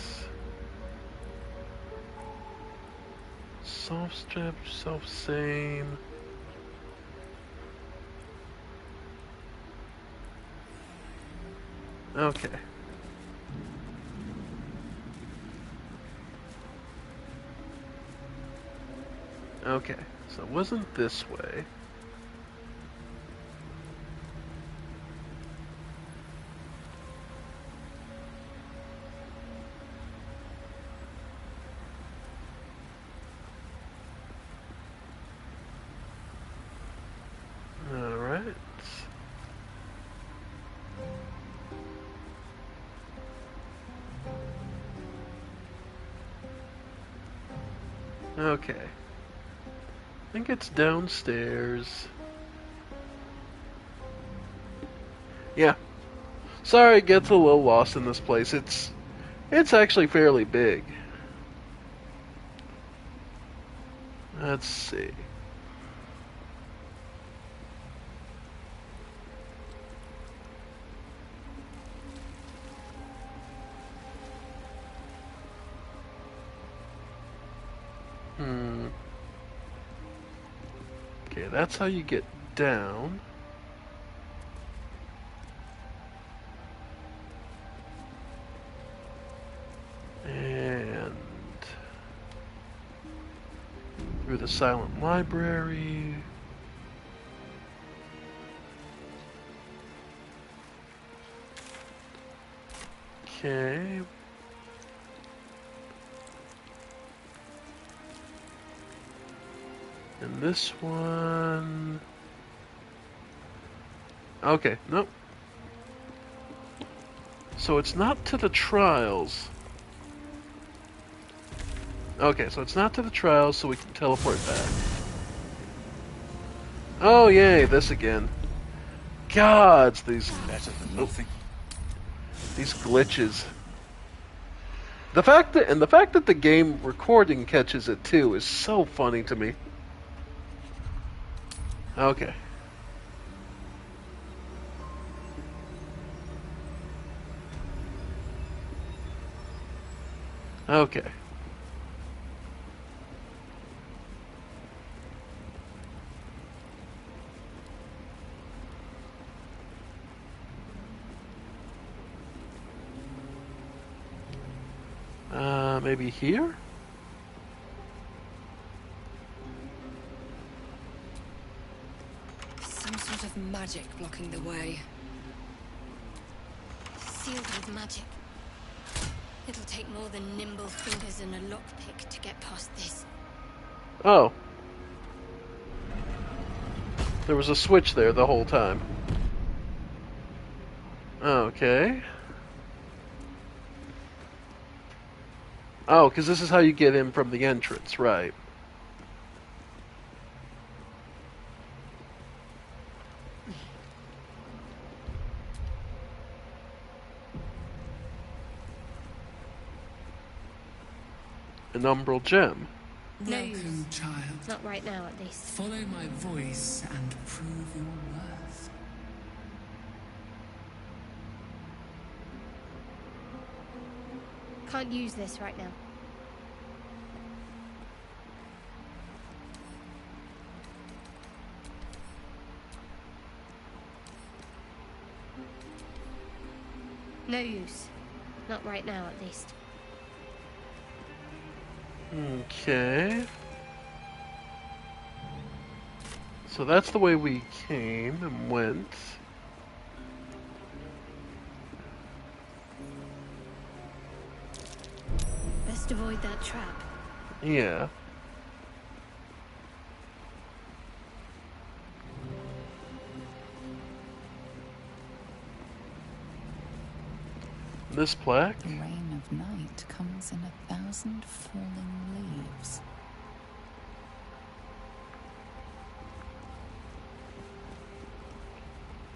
Soft strap, self same. Okay. Okay, so it wasn't this way. Alright. Okay. I think it's downstairs. Yeah. Sorry, it gets a little lost in this place. It's actually fairly big. Let's see. Okay, that's how you get down. And through the silent library. Okay. And this one... Okay, nope. So it's not to the trials. Okay, so it's not to the trials, so we can teleport back. Oh, yay, this again. Gods, these... Better than nothing. These glitches. The fact that the game recording catches it too is so funny to me. Okay. Okay. Maybe here? Some sort of magic blocking the way. Sealed with magic. It'll take more than nimble fingers and a lockpick to get past this. Oh. There was a switch there the whole time. Okay. Oh, because this is how you get in from the entrance, right. An umbral gem. No use. Welcome, child. Not right now, at least. Follow my voice and prove your worth. Can't use this right now. No use. Not right now, at least. Okay. So that's the way we came and went. must avoid that trap. Yeah. This plaque? The rain of night comes in 1,000 falling leaves.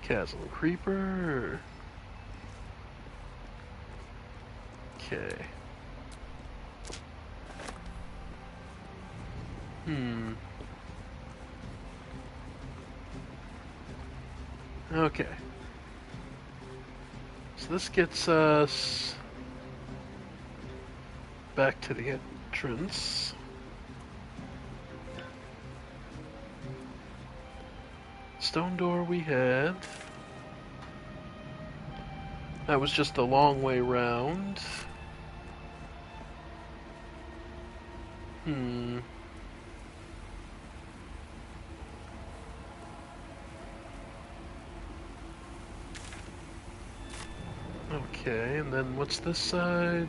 Chasm Creeper. Okay. Okay. So this gets us back to the entrance. Stone door we had. That was just a long way round. Okay, and then what's this side?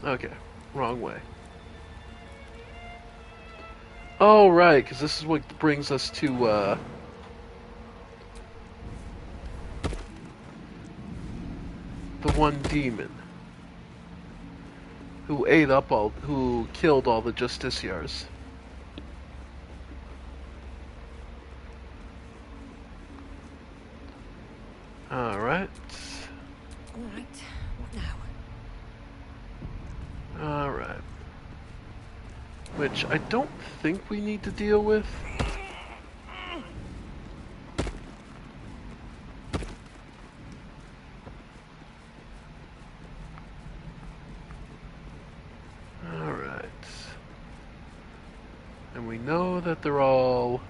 Okay, wrong way. Oh, right, because this is what brings us to, the one demon who killed all the justiciars. Alright. Alright, what now? Alright. Which I don't think we need to deal with. Alright. And we know that they're all...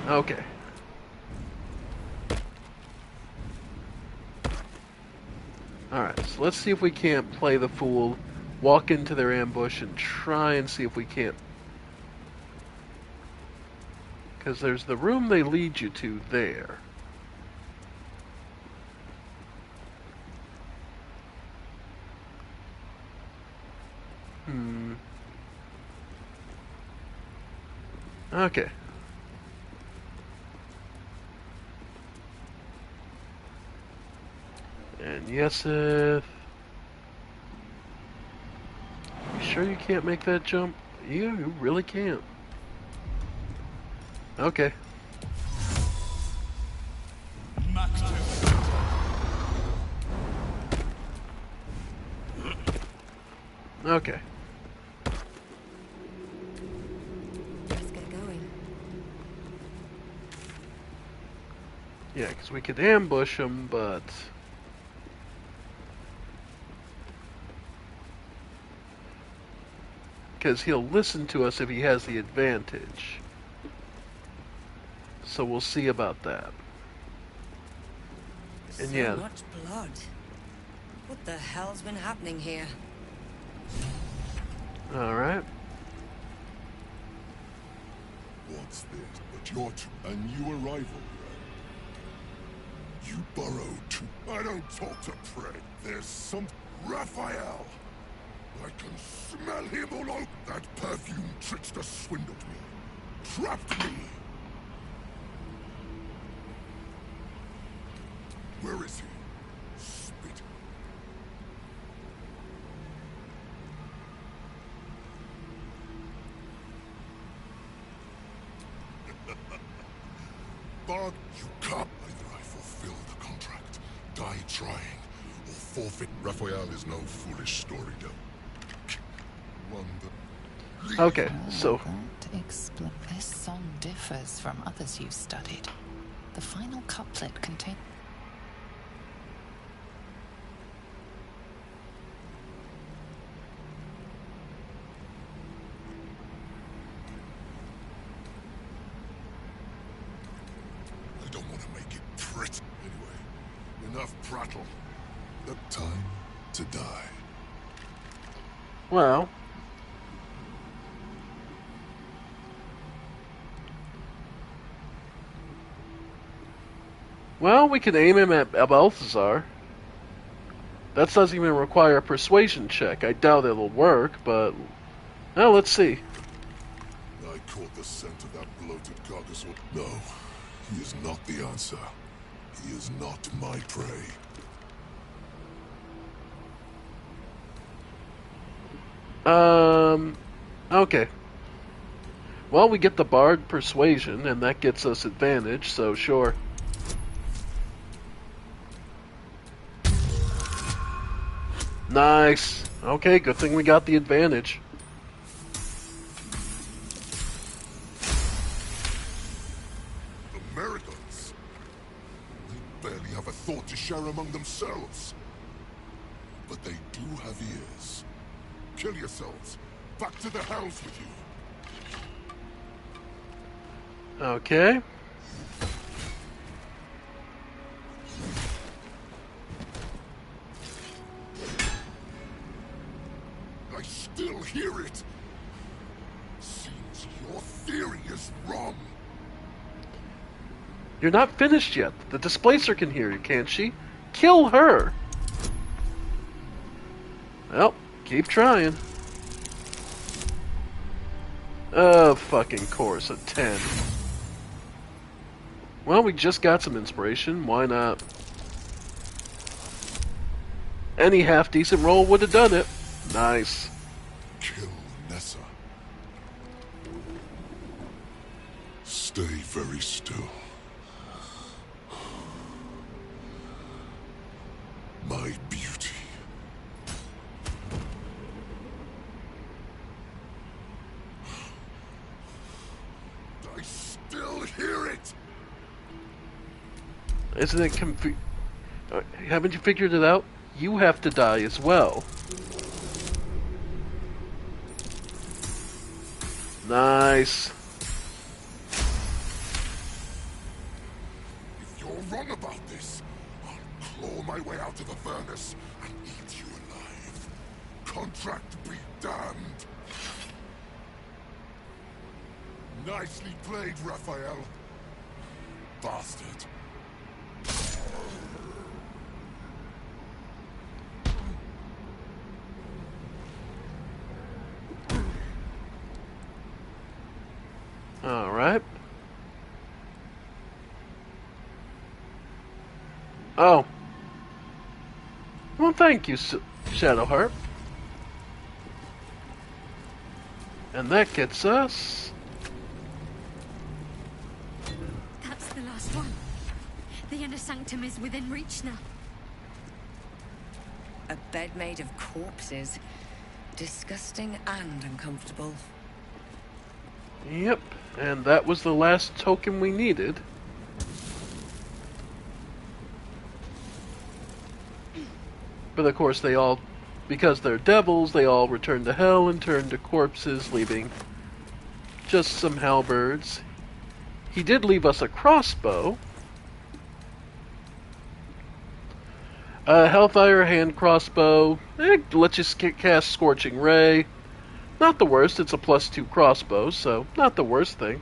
Okay. Alright, so let's see if we can't play the fool, walk into their ambush, and try and see if we can't. Because there's the room they lead you to there. Okay. And Yeseth. You sure you can't make that jump? You really can't. Okay. Okay. Let's get going. Yeah, because we could ambush him, but... Because he'll listen to us if he has the advantage. So we'll see about that. And So yeah. much blood. What the hell's been happening here? Alright. What's this? But you're a new arrival. You burrowed to... I don't talk to prey. There's some... Raphael! I can smell him all over. That perfume trickster swindled me. Trapped me. Where is he? Spit. Bard, you can't. Either I fulfill the contract, die trying, or forfeit. Raphael is no foolish story devil. One that... Okay, so... This song differs from others you've studied. The final couplet contains... I don't want to make it pretty. Anyway, enough prattle. The time to die. Well... Well, we can aim him at Balthazar. That doesn't even require a persuasion check. I doubt it'll work, but... Well, let's see. I caught the scent of that bloated carcass. No, he is not the answer. He is not my prey. Okay. Well, we get the Bard Persuasion, and that gets us advantage, so sure. Nice. Okay, good thing we got the advantage. Americans? They barely have a thought to share among themselves. But they do have ears. Kill yourselves. Back to the hells with you. Okay. I still hear it. Seems your theory is wrong. You're not finished yet. The Displacer can hear you, can't she? Kill her! Well, keep trying. Oh, fucking course, a 10. Well, we just got some inspiration. Why not? Any half-decent roll would have done it. Nice. Kill Nessa. Stay very still. My beauty. I still hear it. Isn't it haven't you figured it out? You have to die as well. Nice. If you're wrong about this, I'll claw my way out of the furnace and eat you alive. Contract be damned. Nicely played, Raphael. Bastard. Alright. Oh. Well, thank you, Shadowheart. And that gets us... That's the last one. The inner sanctum is within reach now. A bed made of corpses. Disgusting and uncomfortable. Yep, and that was the last token we needed. But of course they all, because they're devils, they all return to hell and turn to corpses, leaving just some halberds. He did leave us a crossbow. Hellfire hand crossbow. Lets you cast Scorching Ray. Not the worst, it's a +2 crossbow, so not the worst thing.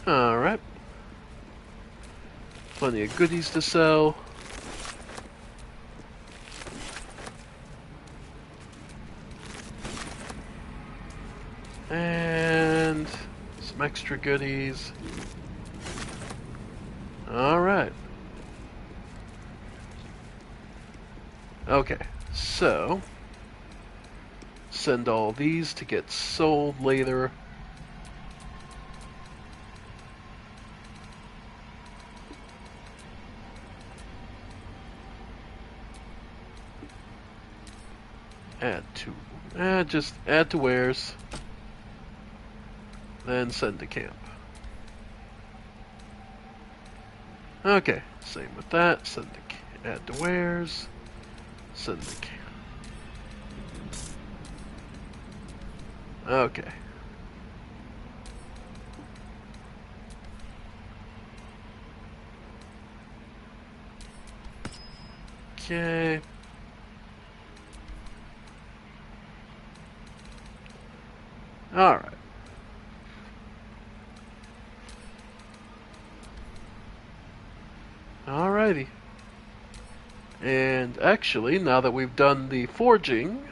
Alright. Plenty of goodies to sell. And some extra goodies. Alright. Okay, so send all these to get sold later. Just add to wares, then send to camp. Okay, same with that. Add to wares. Send to camp. Okay. Okay. Alright. Alrighty. And actually, now that we've done the forging,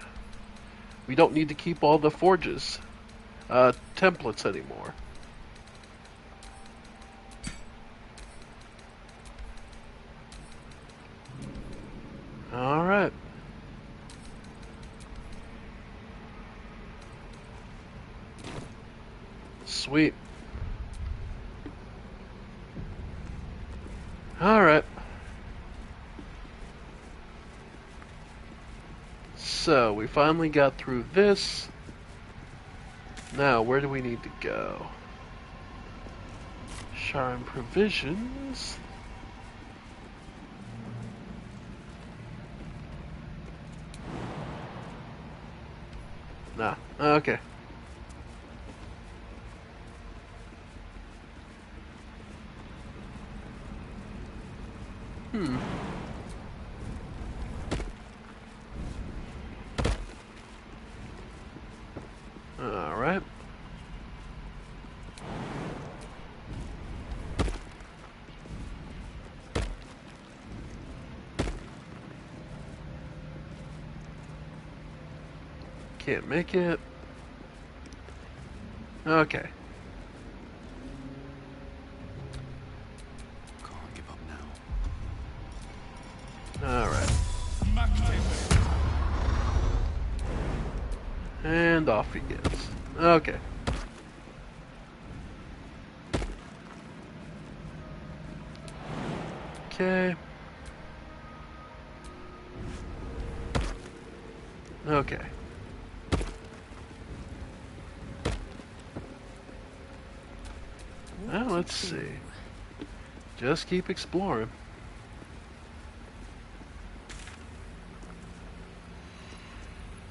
we don't need to keep all the forges templates anymore. Alright. Sweet. Alright. So, we finally got through this. Now, where do we need to go? Sharn provisions. Nah, okay. Alright. Can't make it. Okay. Can't give up now. Alright. And off he gets. Okay. Okay. Okay. Well, let's see. Just keep exploring.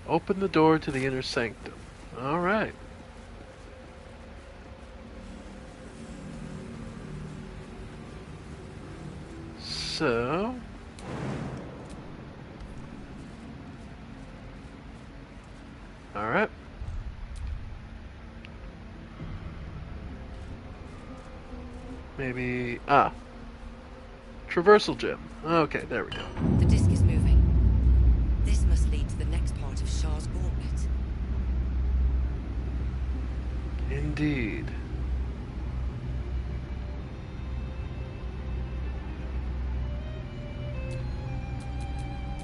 Open the door to the inner sanctum. Alright. So... Alright. Maybe... Traversal gem. Okay, there we go. The disc is moving. This must lead to the next part of Shah's gauntlet. Indeed.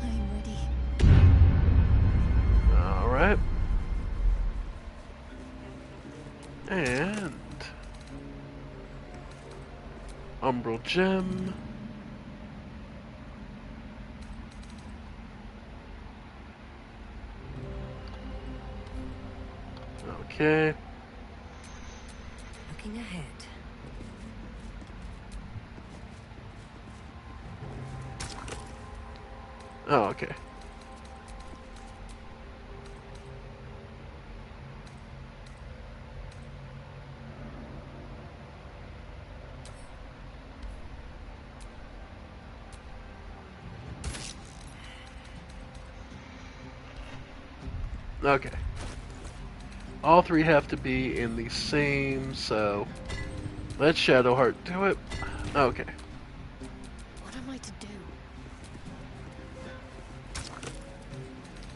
I'm ready. Alright. And... Umbral gem. Okay. Looking ahead. Oh, okay. Okay. All three have to be in the same, so let Shadowheart do it. Okay. What am I to do?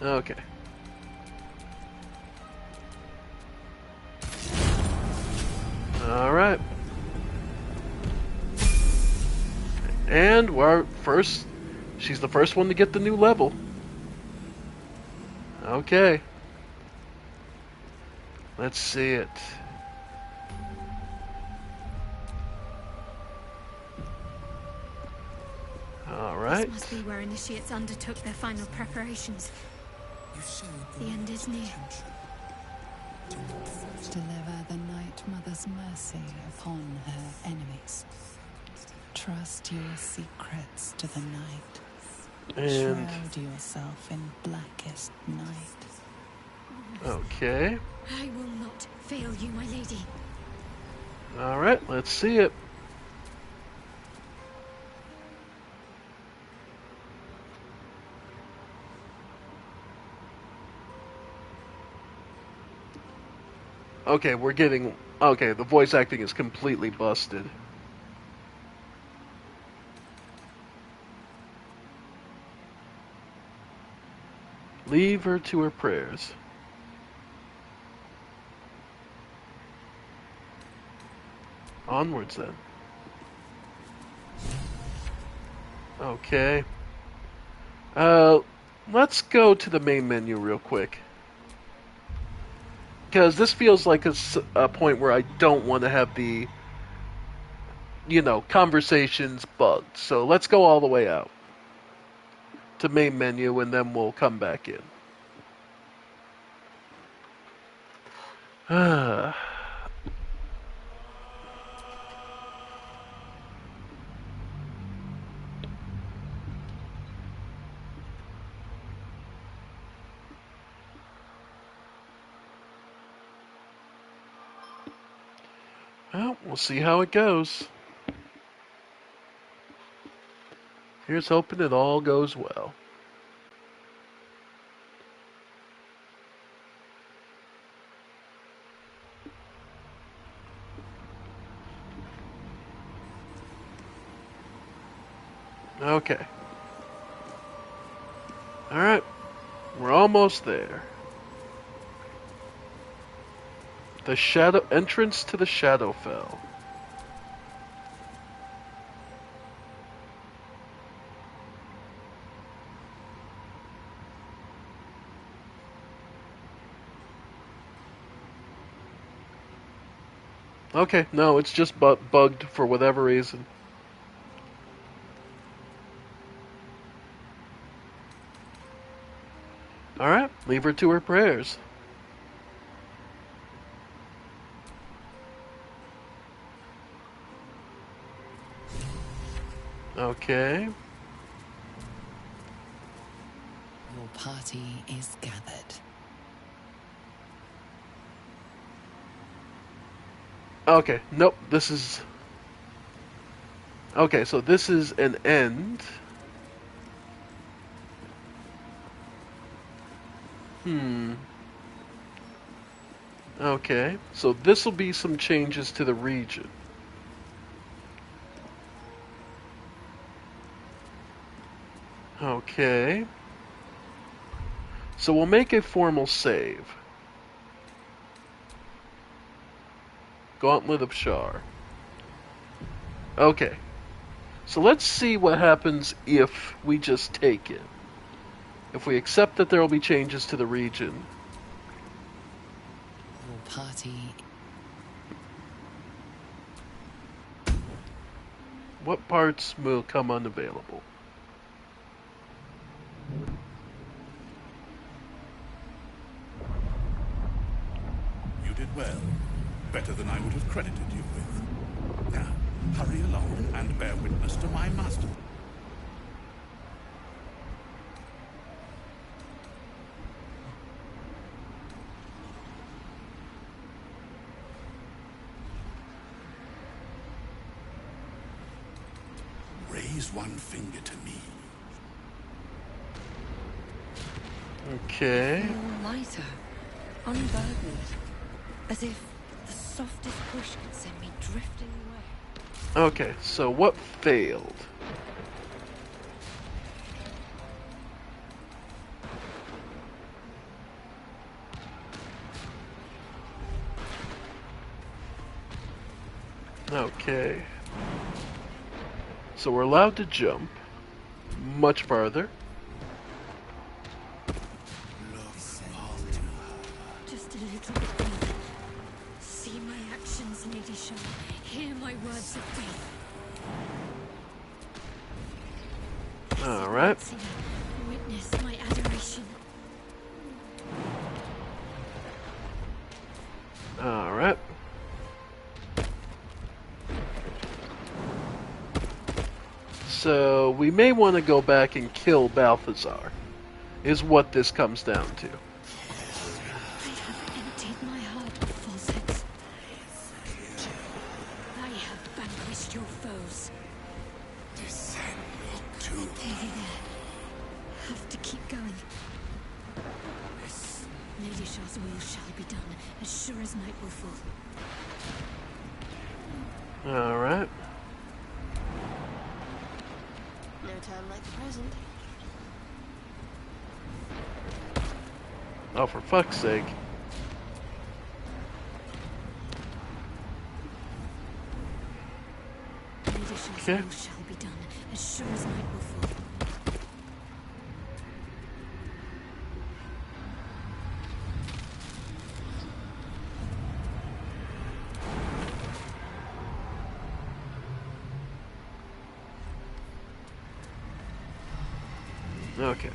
Okay. Alright. And we're first, she's the first one to get the new level. Okay. Let's see it. Alright. This must be where initiates undertook their final preparations. You showed The end is near. potential. Do not falter. Deliver the Night Mother's mercy upon her enemies. Trust your secrets to the night. And Shroud yourself in blackest night. okay. I will not fail you, my lady. Alright, let's see it. Okay, we're getting... Okay, the voice acting is completely busted. Leave her to her prayers. Onwards then. Okay. Let's go to the main menu real quick. Because this feels like a point where I don't want to have the, conversations bugged. So let's go all the way out to main menu and then we'll come back in. Well, we'll see how it goes. Here's hoping it all goes well. Okay. Alright. We're almost there. The shadow entrance to the Shadowfell. Okay, no, it's just bugged for whatever reason. Alright, leave her to her prayers. Okay. Your party is gathered. Okay, nope, this is... Okay, so this is an end. Okay, so this will be some changes to the region. Okay. So we'll make a formal save. Gauntlet of Shar. Okay. So let's see what happens if we just take it. If we accept that there will be changes to the region. Your party... What parts will come unavailable? You did well. Better than I would have credited you with. Now, hurry along and bear witness to my master. Raise one finger to me. Okay. Lighter, unburdened, as if the softest push could send me drifting away. Okay, so what failed? Okay. So we're allowed to jump much farther. Just a little bit further. See my actions, Lady Shar. Hear my words of faith. Alright. Witness my adoration. Alright. So we may want to go back and kill Balthazar, is what this comes down to. I have emptied my heart of falsehoods. I have vanquished your foes. Nearly there. Have to keep going. Lady Shar's will shall be done, as sure as night will fall. Alright. No time like the present. Oh, for fuck's sake. Lady Shaw's Okay. will shall be done, as sure as night will fall. Okay.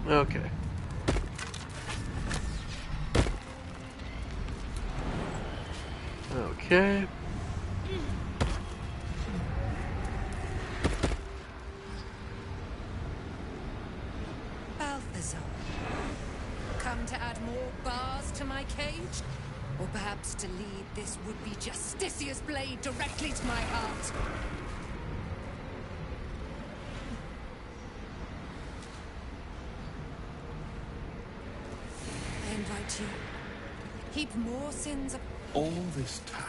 Okay. Okay. Balthazar. Come to add more bars to my cage? Or perhaps to lead this would-be Justicia's blade directly to my heart? I invite you. Heap more sins up. All this time,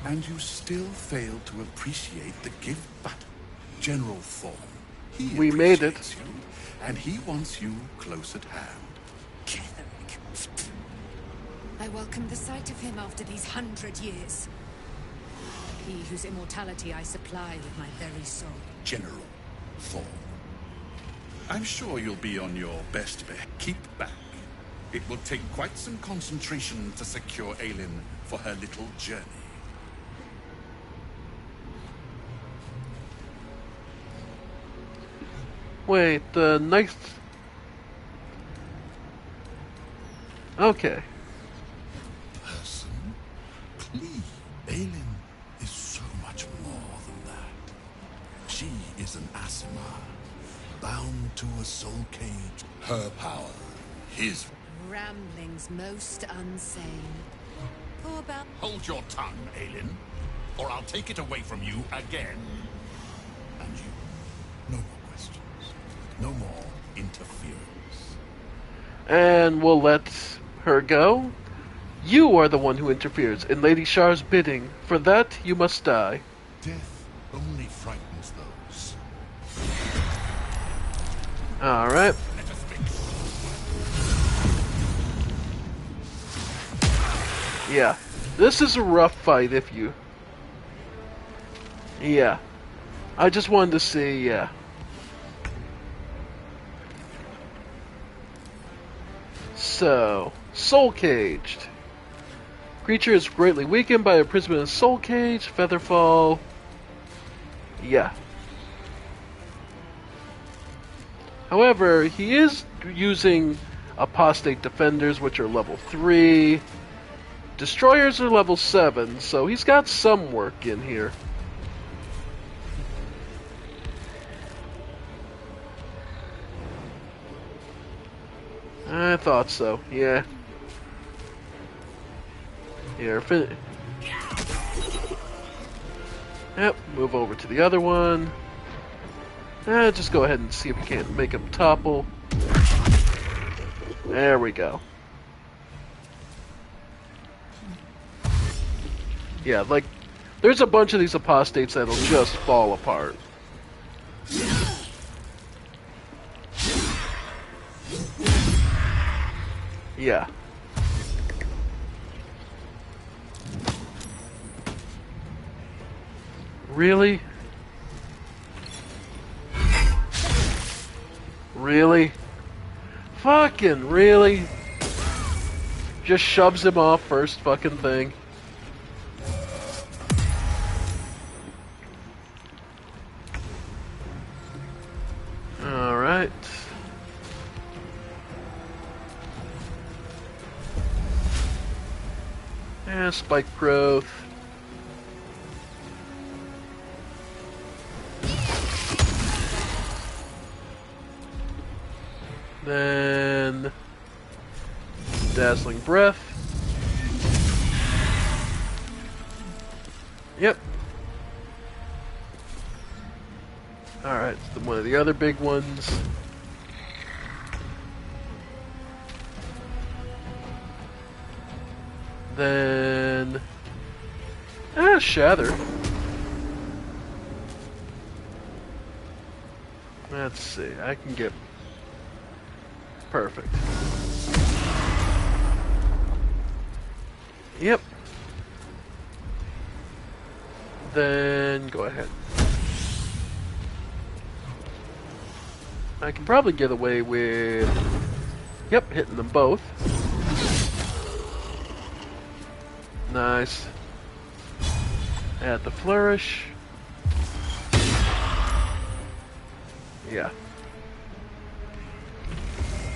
and you still fail to appreciate the gift but General Thorn. He We made it. appreciates you, and he wants you close at hand. Ketherick. I welcome the sight of him after these 100 years. He whose immortality I supply with my very soul. General Thorn. I'm sure you'll be on your best bet. Keep back. It will take quite some concentration to secure Aelin for her little journey. Wait, the nice... Okay. Person, please. Aelin is so much more than that. She is an Asimar, bound to a soul cage. Her power, his... Ramblings most unsane. Poor Bal... Hold your tongue, Aelin, or I'll take it away from you again. And you, no more questions. No more interference. And we'll let her go. You are the one who interferes in Lady Shar's bidding. For that, you must die. Death only frightens those. Alright. Let us fix. Yeah. This is a rough fight if you... Yeah. I just wanted to see, yeah. So, Soul Caged. Creature is greatly weakened by imprisonment in Soul Cage, Featherfall. Yeah. However, he is using Apostate Defenders, which are level 3. Destroyers are level 7, so he's got some work in here. I thought so, yeah. Here, Yep, move over to the other one. Just go ahead and see if we can't make him topple. There we go. Yeah, like, there's a bunch of these apostates that'll just fall apart. Yeah. Really? Really? Fucking really? Just shoves him off first fucking thing. Alright. Yeah, spike growth. Then dazzling breath. Yep. Alright, one of the other big ones. Then... Shatter. Let's see, I can get... Perfect. Yep. Then go ahead. I can probably get away with... Yep, hitting them both. Nice. Add the flourish. Yeah.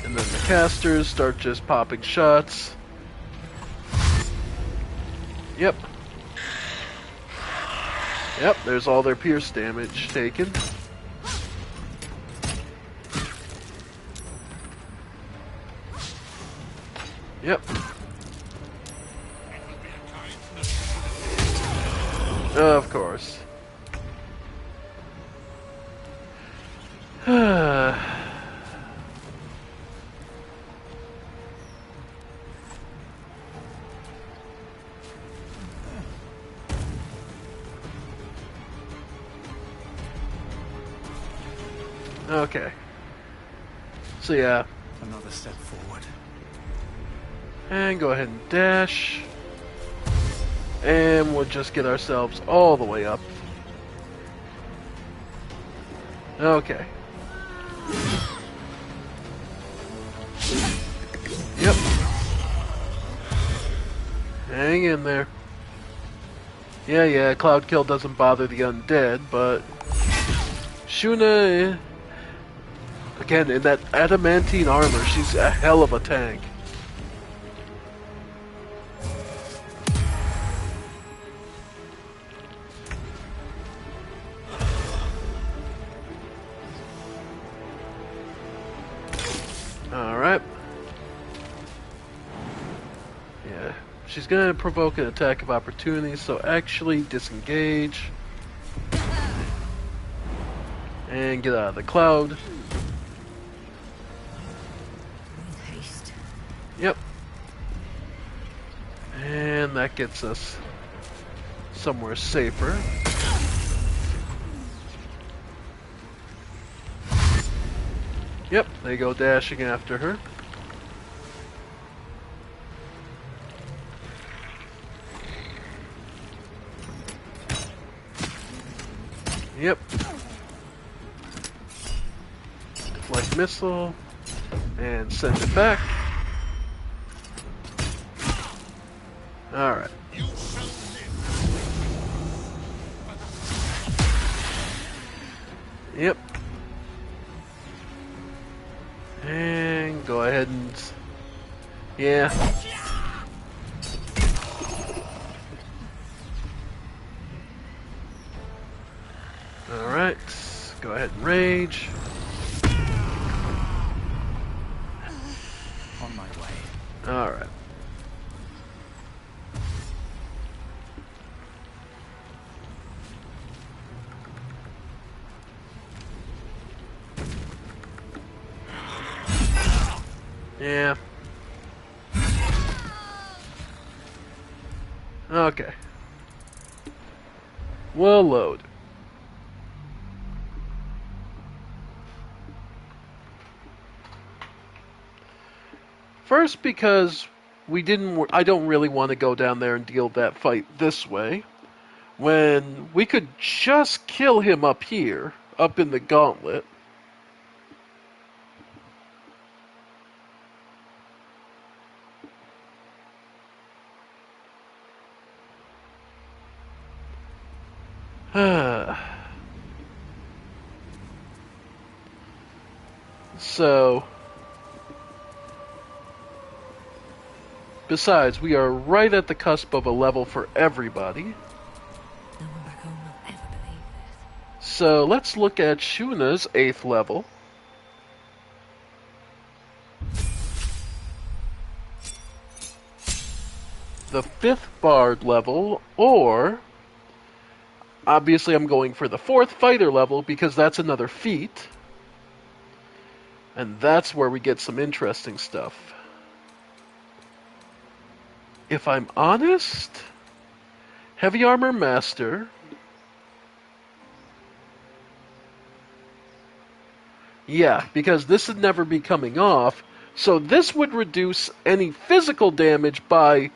And then the casters start just popping shots. Yep. Yep, there's all their pierce damage taken. Yep. Of course. Okay. So yeah. Another step forward. And go ahead and dash. And we'll just get ourselves all the way up. Okay. Yep. Hang in there. Yeah, Cloud Kill doesn't bother the undead, but... Shuna... Again, in that adamantine armor, she's a hell of a tank. Alright. Yeah. She's gonna provoke an attack of opportunity, so actually disengage. And get out of the cloud. Haste. Yep. And that gets us somewhere safer. Yep, they go dashing after her. Yep. Like missile. And send it back. Alright. Yep. And go ahead and... Yeah. Alright. Go ahead and rage. On my way. Alright. Yeah. Okay. We'll load. First, because I don't really want to go down there and deal that fight this way, when we could just kill him up here, up in the gauntlet. So, besides, we are right at the cusp of a level for everybody. No one back home will ever believe this. So let's look at Shuna's 8th level. The 5th Bard level, or... Obviously I'm going for the 4th Fighter level because that's another feat. And that's where we get some interesting stuff. if I'm honest, Heavy Armor Master. Yeah, because this would never be coming off, so this would reduce any physical damage by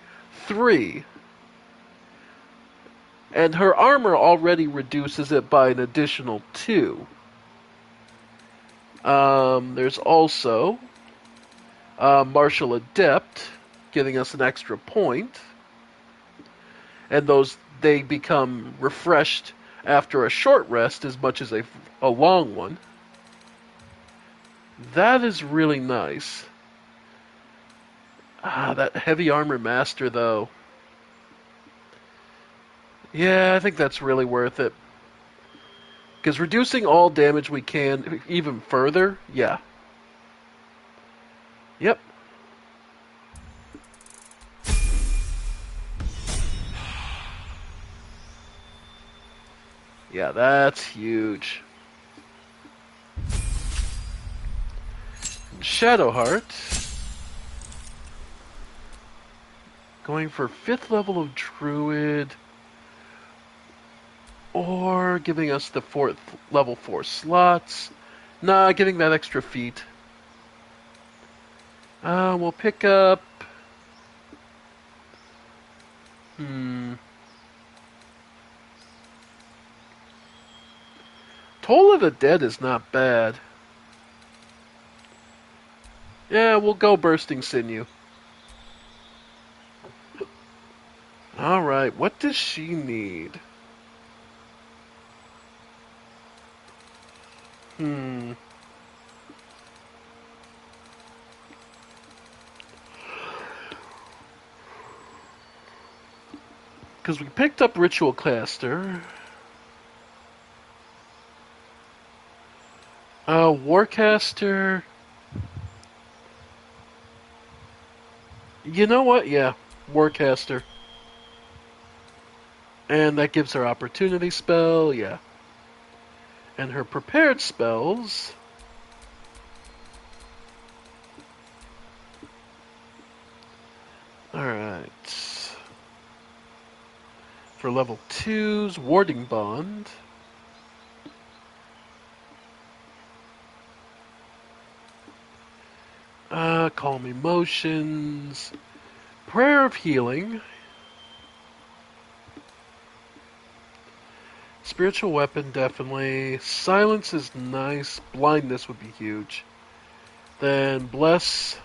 3. And her armor already reduces it by an additional 2. There's also Martial Adept, giving us an extra point. And they become refreshed after a short rest as much as a long one. That is really nice. That Heavy Armor Master, though. Yeah, I think that's really worth it. Because reducing all damage we can even further, yeah. Yep. Yeah, that's huge. Shadowheart. Going for 5th level of Druid. Or giving us the level 4 slots. Nah, getting that extra feat. We'll pick up... Toll of the Dead is not bad. Yeah, we'll go Bursting Sinew. Alright, what does she need? Because we picked up Ritual Caster. Warcaster. You know what? Yeah, Warcaster. And that gives her Opportunity Spell, yeah. And her prepared spells... Alright. For level 2's Warding Bond. Calm Emotions. Prayer of Healing. Spiritual Weapon, definitely. Silence is nice. Blindness would be huge. Then Bless.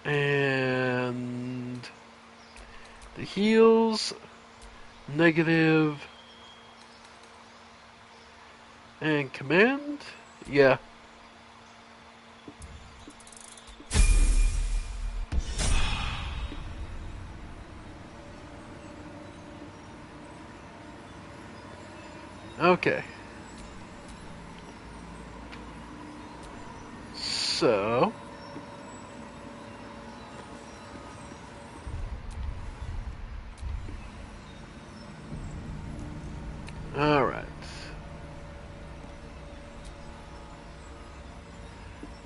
And the heals. Negative. And Command. Yeah. Okay. So... Alright.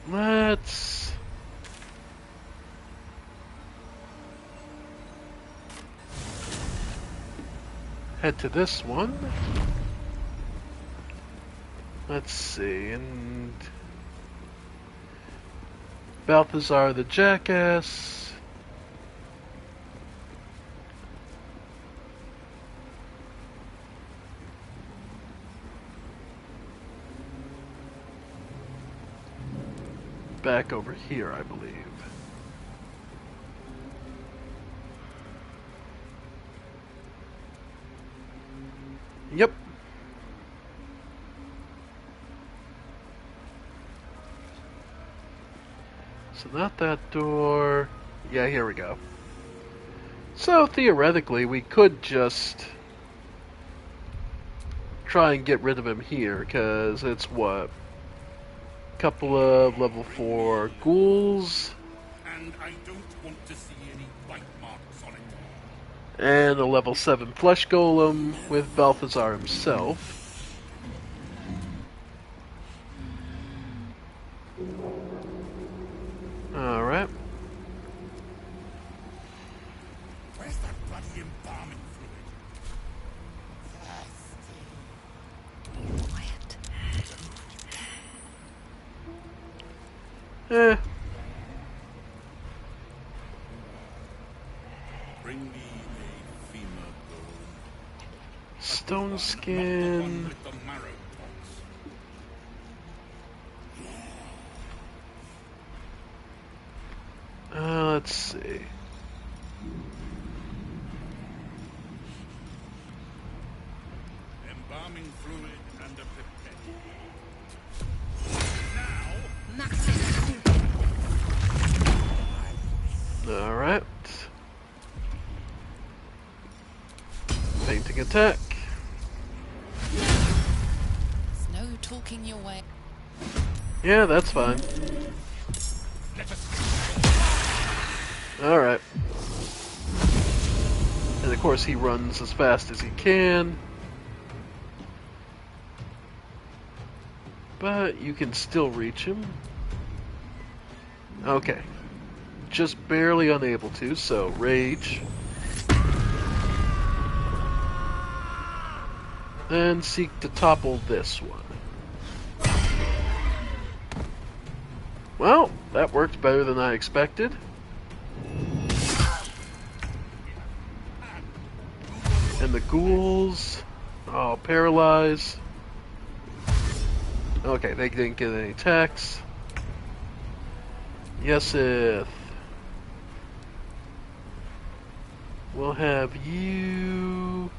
Let's... head to this one. Let's see, and... Balthazar the Jackass. Back over here, I believe. Yep. So not that door. Yeah, here we go. So theoretically, we could just try and get rid of him here, because it's what? Couple of level 4 ghouls. And I don't want to see any bite marks on it. And a level 7 flesh golem with Balthazar himself. Alright. Eh, Bring me a femur bone. stone Not the one skin. with the marrow pots. Let's see. Embalming fluid and a pipette. Alright. Painting attack. There's no talking your way. Yeah, that's fine. Alright. And of course he runs as fast as he can. But you can still reach him. Okay. Just barely unable to, so rage. And seek to topple this one. Well, that worked better than I expected. And the ghouls, oh, paralyze. Okay, they didn't get any attacks. Yesith. We'll have you...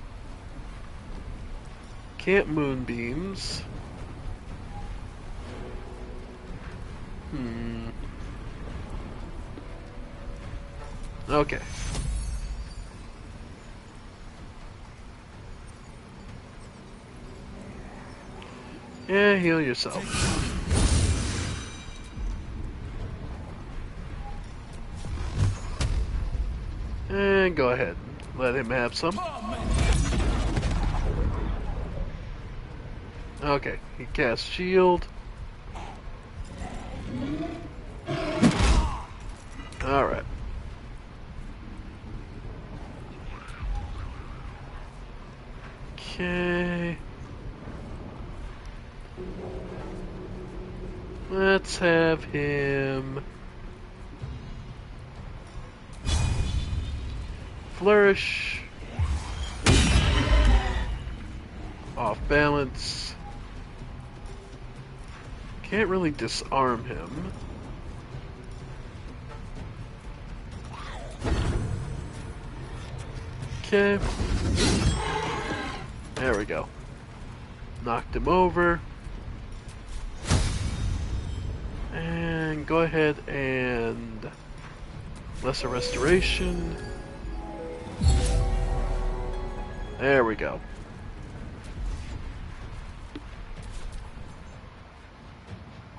Can't moonbeams. Okay. Yeah, heal yourself. And go ahead. Let him have some. Okay, he casts shield. Alright. Okay. Let's have him flourish. Off balance. Can't really disarm him. Okay. There we go. Knocked him over. And go ahead and lesser restoration. There we go.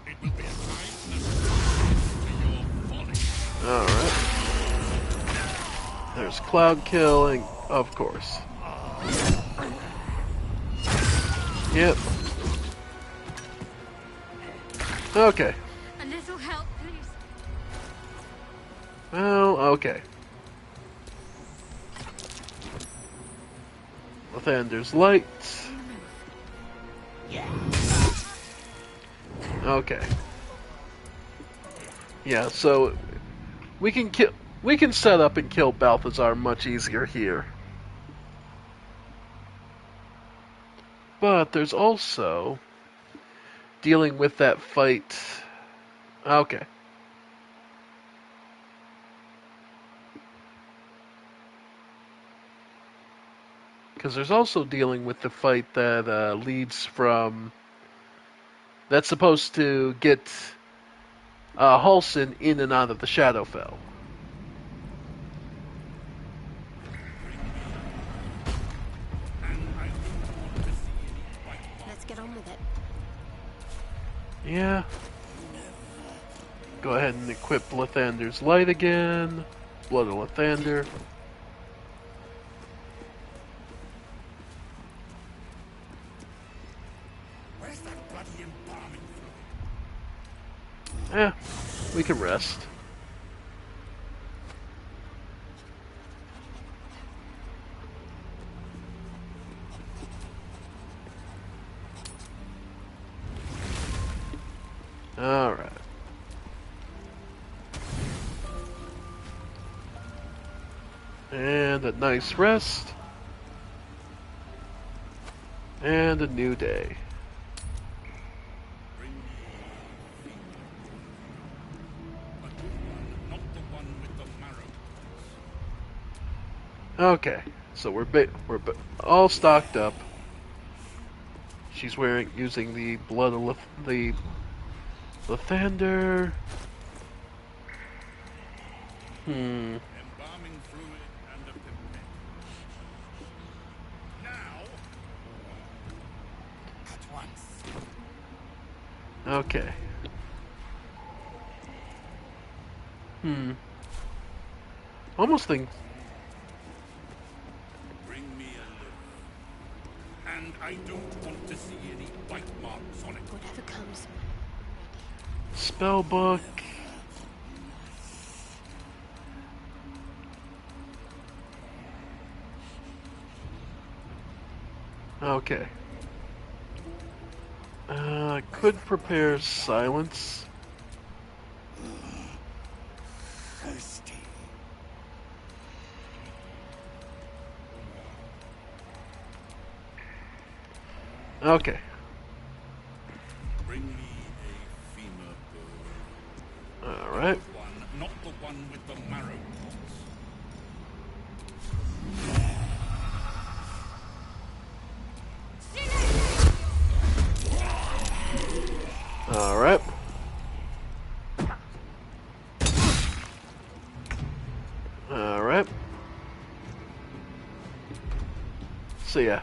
It will be a time to your folly. Alright. There's cloud killing, of course. Yep. Okay. A little help, please. Well, okay. Lathander's light. Okay. Yeah, so we can set up and kill Balthazar much easier here. But there's also dealing with that fight. Okay. Because there's also dealing with the fight that leads from... That's supposed to get Halsin in and out of the Shadowfell. Let's get on with it. Yeah. Go ahead and equip Lathander's light again. Blood of Lathander. Where's that bloody embalming fluid? Yeah, we can rest. Alright. And a nice rest. And a new day. Bring me a good one, not the one with the marrow. Okay, so we're all stocked up. She's using the blood of the Lathander. Embalming fluid and a pipette. Now, at once. Okay. Almost think. Bring me a liver. And I don't want to see any bite marks on it. Whatever comes. Spellbook. Okay. Could prepare silence. Thirsty. Okay. Bring me a femur bone. Alright. One, not the one with the marrow parts. Alright. Alright. So yeah.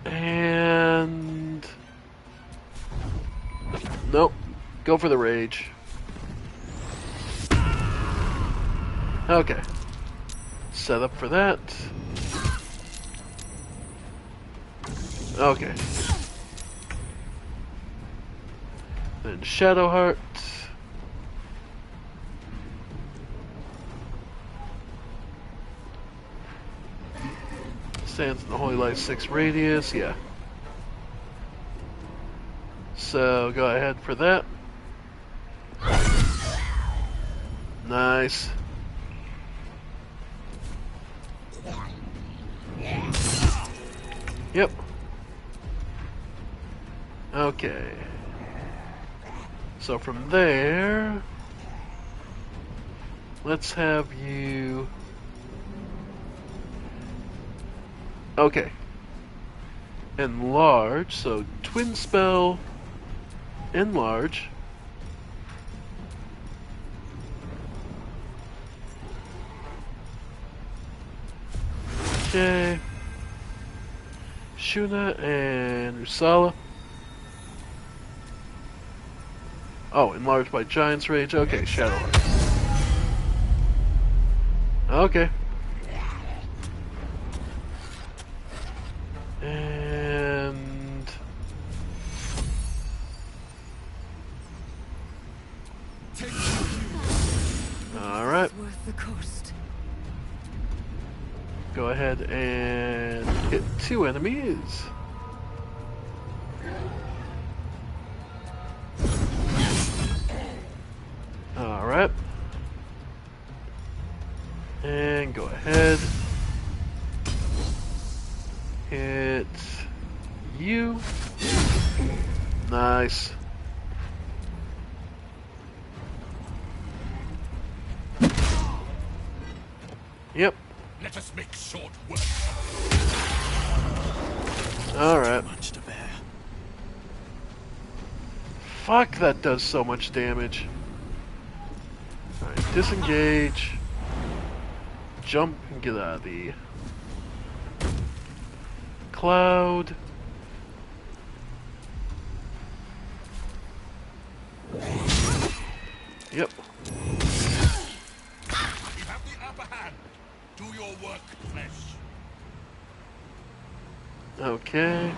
And nope. Go for the rage. Okay. Set up for that. Okay. Then Shadowheart. Stands in the Holy Light 6 radius, yeah. So go ahead for that. Nice. Yep. Okay. So from there, let's have you... Okay. Enlarge, so twin spell, enlarge. Okay. Shuna and Rusala. Oh, enlarged by Giant's Rage. Okay, Shadowheart. Okay. And... Alright. Worth the cost. Go ahead and hit 2 enemies. Alright. And go ahead. Hit you. Nice. Yep. Let us make short work. Alright. Much to bear. Fuck, that does so much damage. Alright, disengage. Jump and get out of the cloud. Yep. We have the upper hand. Do your work, flesh. Okay.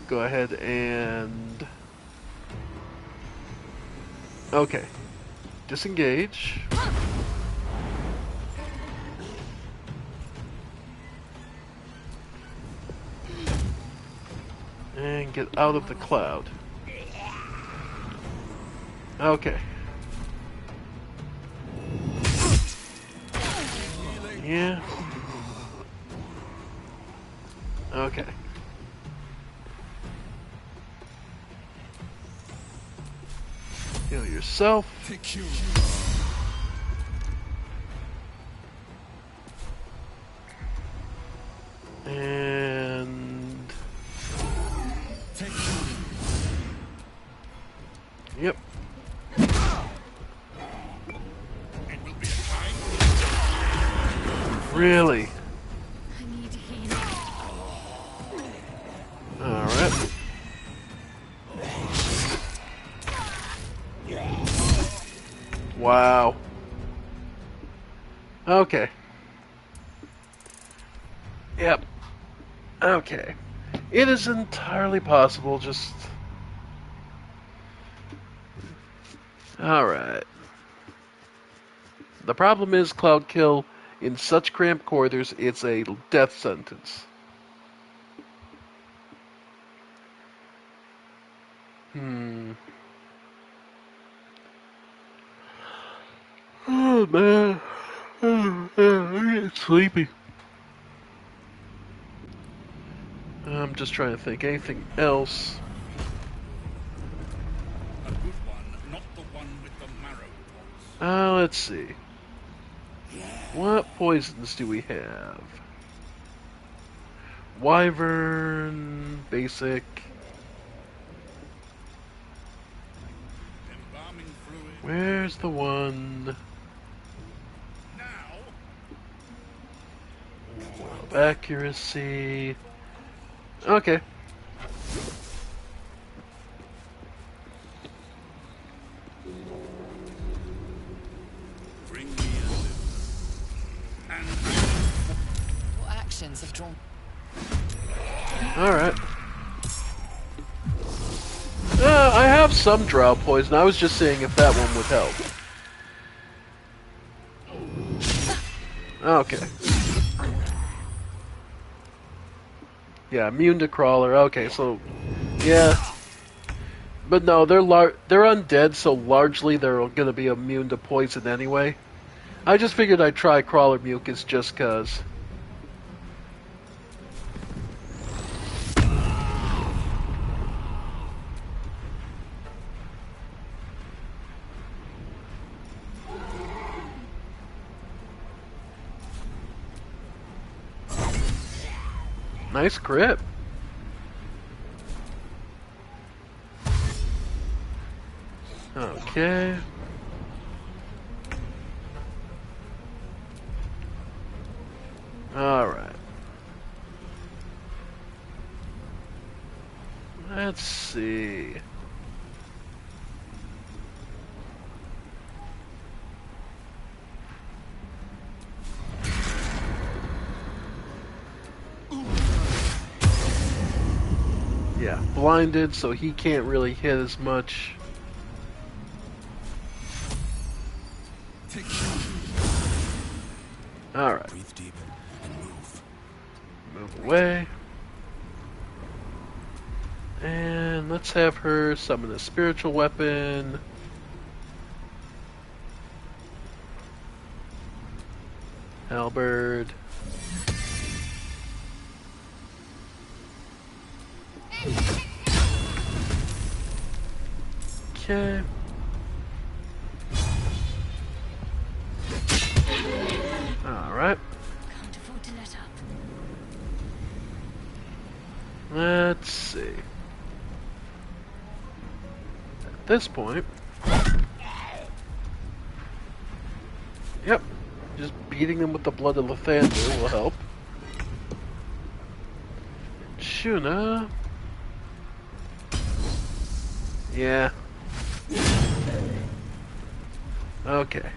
Go ahead and... Okay. Disengage. And get out of the cloud. Okay. Yeah. Okay. Heal yourself. And... Yep. Really? I need healing. Alright. Wow. Okay. Yep. Okay. It is entirely possible, just... Alright. The problem is, Cloud Kill, in such cramped quarters, it's a death sentence. Oh, man. I'm getting sleepy. I'm just trying to think. Anything else? A good one, not the one with the marrow pods. Let's see. What poisons do we have? Wyvern, basic. Embalming fluid. Where's the one? Now, Accuracy. Okay. bring me a liver. And Your actions have drawn. Alright. I have some drow poison. I was just seeing if that one would help. Okay. Yeah, immune to crawler. Okay, so yeah. But no, they're undead, so largely they're gonna be immune to poison anyway. I just figured I'd try crawler mucus just cause. Nice crit. Okay. Alright. Let's see. Yeah, blinded, so he can't really hit as much. Alright. Breathe deep and move. Move away. And let's have her summon a spiritual weapon. Halberd. Okay. Alright. Can't afford to let up. Let's see. At this point... Yep. Just beating them with the blood of Lathander will help. Shuna... Yeah. Okay.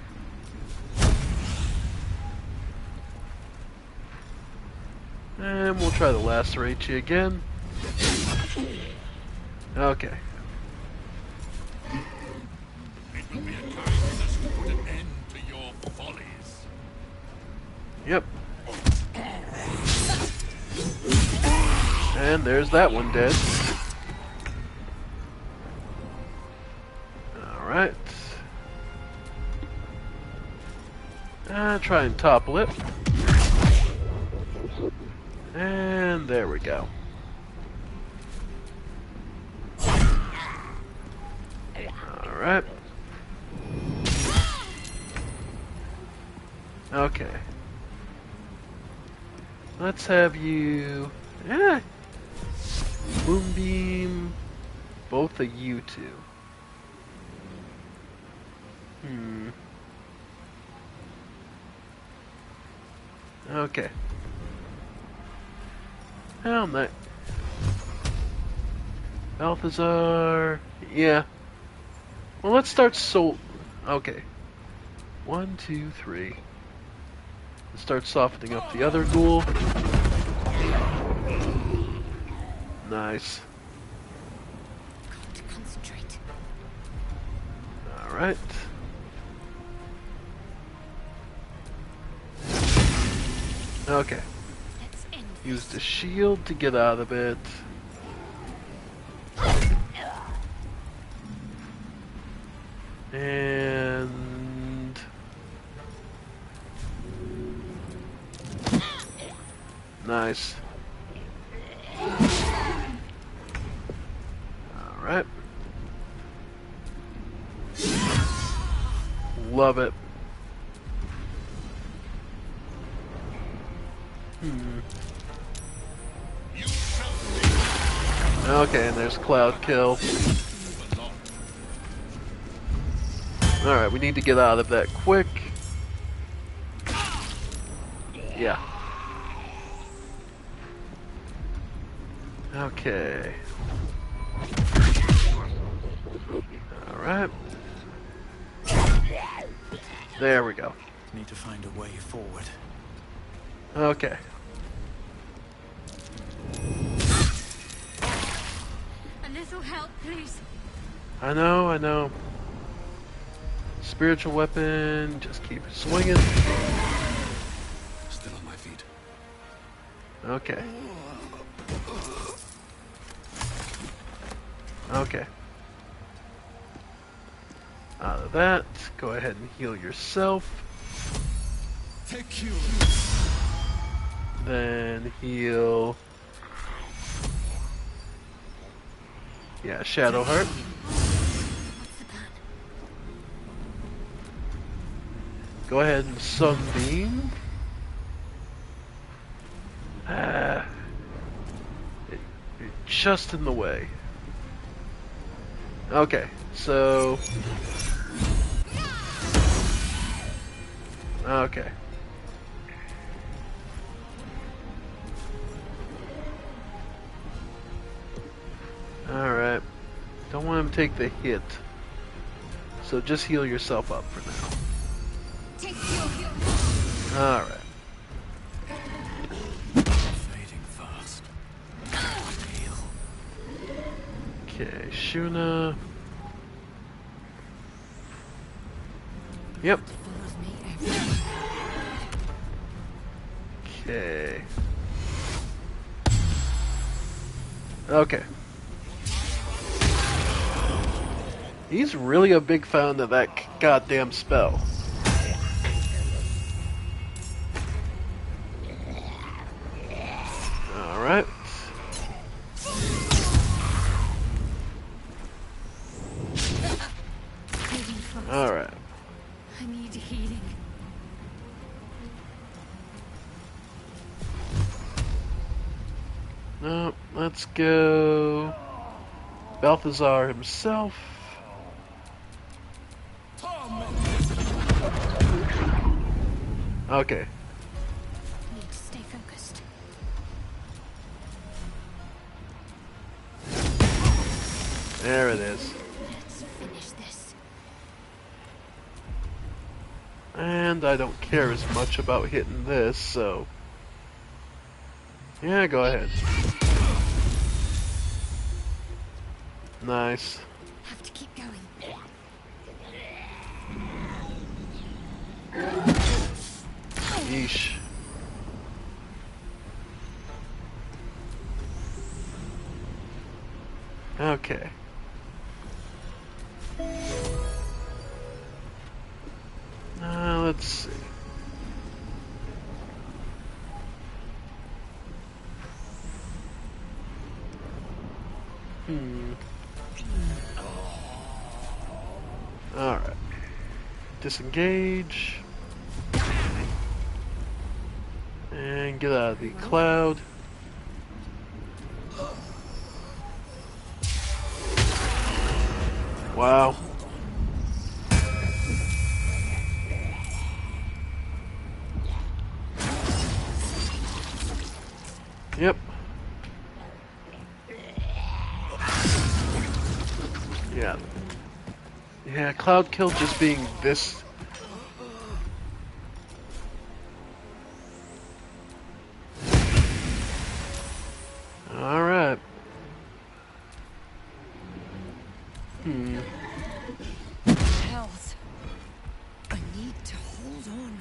And we'll try to lacerate you again. Okay. it will be a kindness to put an end to your follies. Yep. And there's that one dead. Alright. Try and topple it. There we go. Alright. Okay. Let's have you... Moonbeam... Both of you two. Okay. Helmet. Balthazar... Yeah. Well, let's start Okay. 1, 2, 3. Let's start softening up the other ghoul. Nice. Got to concentrate. Alright. Okay. Let's end Use the shield to get out of it. And... Nice. Alright. Love it. Okay, and there's Cloud Kill. Alright, we need to get out of that quick. Yeah. Okay. Alright. There we go. Need to find a way forward. Okay. A little help, please. I know. Spiritual weapon, just keep swinging. Still on my feet. Okay. Okay. Out of that, go ahead and heal yourself. Take you. Then heal. Yeah, Shadowheart. What's the plan? Go ahead and Sunbeam. You're just in the way. Okay, so... Okay. Alright. Don't want him to take the hit. So just heal yourself up for now. Take your heal. Alright. Fading fast. Heal. Okay, Shuna. Yep. Follows me everywhere. Okay. Okay. He's really a big fan of that goddamn spell. Alright. Moving fast. Alright. I need healing. No, let's go. Balthazar himself. Okay. Need to stay focused. There it is. Let's finish this. And I don't care as much about hitting this, so... Yeah, go ahead. Nice. Have to keep going. Yeesh. Okay. Let's see. Alright. Disengage. And get out of the cloud. Wow. Yep. Yeah. Yeah, cloud kill just being this. Alright. Health. I need to hold on.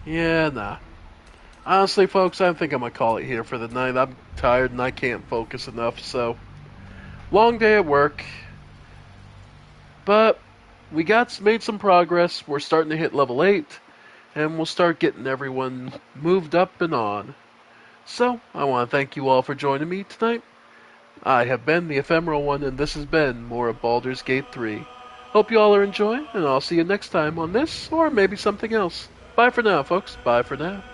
Yeah, nah. Honestly, folks, I think I'm gonna call it here for the night. I'm tired and I can't focus enough, so. Long day at work. But we made some progress. We're starting to hit level 8. And we'll start getting everyone moved up and on. So, I want to thank you all for joining me tonight. I have been the Ephemeral One, and this has been more of Baldur's Gate 3. Hope you all are enjoying, and I'll see you next time on this, or maybe something else. Bye for now, folks. Bye for now.